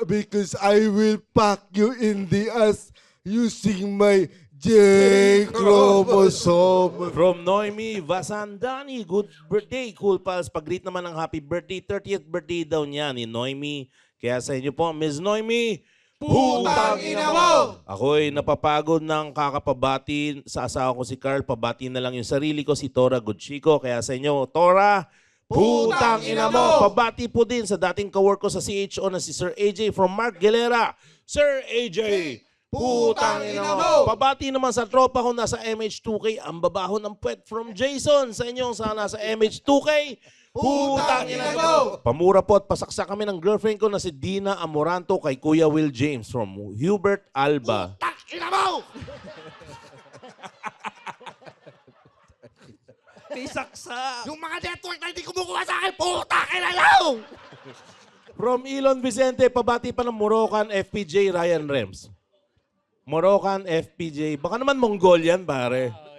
Because I will pack you in the ass using my J chromosome. From Noemi Vasandani, good birthday, Cool Pals. Pag-greet naman ng happy birthday, 30th birthday daw niya ni Noemi. Kaya sa inyo po, Ms. Noemi, Putang ina mo! ako'y napapagod ng kakapabati sa asawa ko si Carl. Pabati na lang yung sarili ko, si Tora Gutchico. Kaya sa inyo, Tora, putang ina mo! Pabati po din sa dating kawork ko sa CHO na si Sir AJ from Mark Galera. Sir AJ, putang ina mo! Pabati naman sa tropa ko nasa MH2K. Ang babaho ng puwet from Jason. Sa inyong sana sa MH2K. Putang ina mo! Pamura po at pasaksak kami ng girlfriend ko na si Dina Amoranto kay Kuya Will James from Hubert Alba. Putang ina mo! Pisaksak! Yung mga network na hindi kumukuha sa akin, putang ina mo! From Elon Vicente, pabati pa ng Moroccan FPJ Ryan Rems. Moroccan FPJ. Baka naman Mongolian, pare.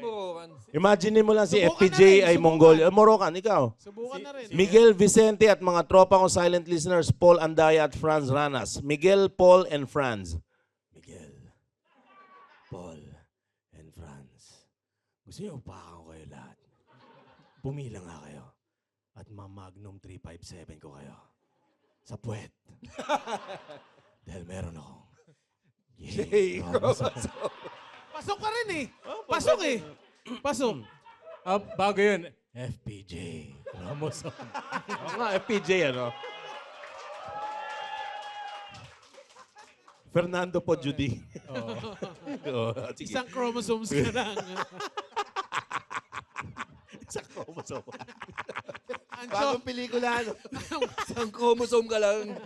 Imagine mo lang si Subukan FPJ na rin, ay subukan. Mongolian. Moroccan, ikaw. Subukan na rin. Miguel Vicente at mga tropa kong silent listeners, Paul Andaya at Franz Ranas. Miguel, Paul, and Franz. Miguel, Paul, and Franz. Gusto niyo upakan ko kayo lahat. Pumila nga kayo. At ma-Magnum 357 ko kayo. Sa puwet. Dahil meron akong Pasok ka rin eh. Pasok eh. Pasok. Bago yun, FPJ. Chromosome. Oo nga, FPJ ano? Fernando po, Judy. Isang chromosomes ka lang. Isang chromosome. Bagong pelikula. Isang chromosome ka lang.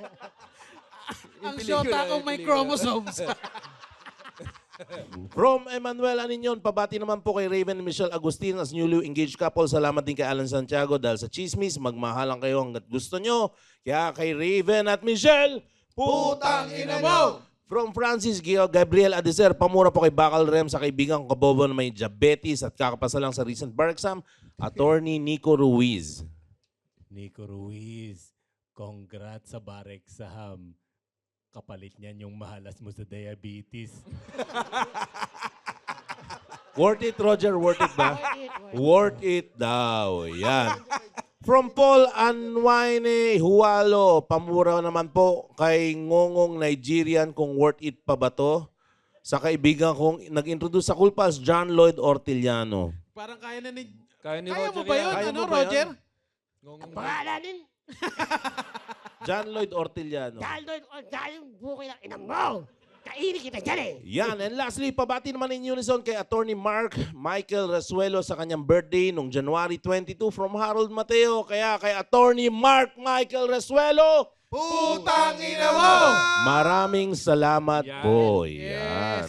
Ang shota kung may chromosomes. From Emmanuel Aninyon, pabati naman po kay Raven and Michelle Agustin as newly engaged couple. Salamat din kay Alan Santiago dahil sa chismis, magmahalan kayo hanggat gusto nyo. Kaya kay Raven at Michelle, Putang ina mo! From Francis Gabriel Adeser, pamura po kay Bakal Rem sa kaibigang kabobo na may diabetes at kakapasa lang sa recent bar exam, Attorney Nico Ruiz. Nico Ruiz, congrats sa bar exam. Kapalit niyan yung mahalas mo sa diabetes. Worth it, Roger? Worth it ba? Worth it daw. Yan. From Paul Anwaine Hualo, pamura naman po kay Ngongong Nigerian kung worth it pa ba to. Sa kaibigan kong nag-introduce sa Cool Pals, John Lloyd Orteliano. Parang kaya na ni... Kaya ni Kaya Roger mo ba yun, yan. ano, Roger? Pangalanin. John Lloyd Orteliano. Dahil bukoy ng ina mo. Kainin kita dyan eh. Yan. And lastly, pabati naman in unison kay Attorney Mark Michael Resuelo sa kanyang birthday noong January 22 from Harold Mateo. Kaya kay Attorney Mark Michael Resuelo, Putang ina mo! maraming salamat po. Yan.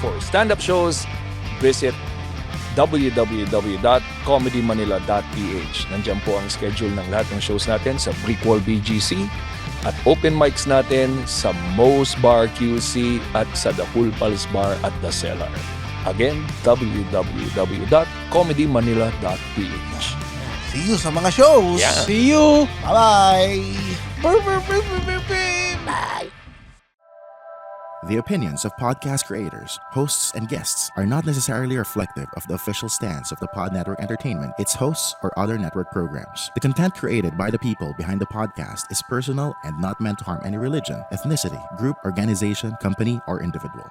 For stand-up shows, visit www.comedymanila.ph. Nandiyan po ang schedule ng lahat ng shows natin sa Brickwall BGC at open mics natin sa Moe's Bar QC at sa The Cool Pals Bar at The Cellar. Again, www.comedymanila.ph. See you sa mga shows. Yeah. See you. Bye-bye. Bye. The opinions of podcast creators, hosts, and guests are not necessarily reflective of the official stance of the Pod Network Entertainment, its hosts, or other network programs. The content created by the people behind the podcast is personal and not meant to harm any religion, ethnicity, group, organization, company, or individual.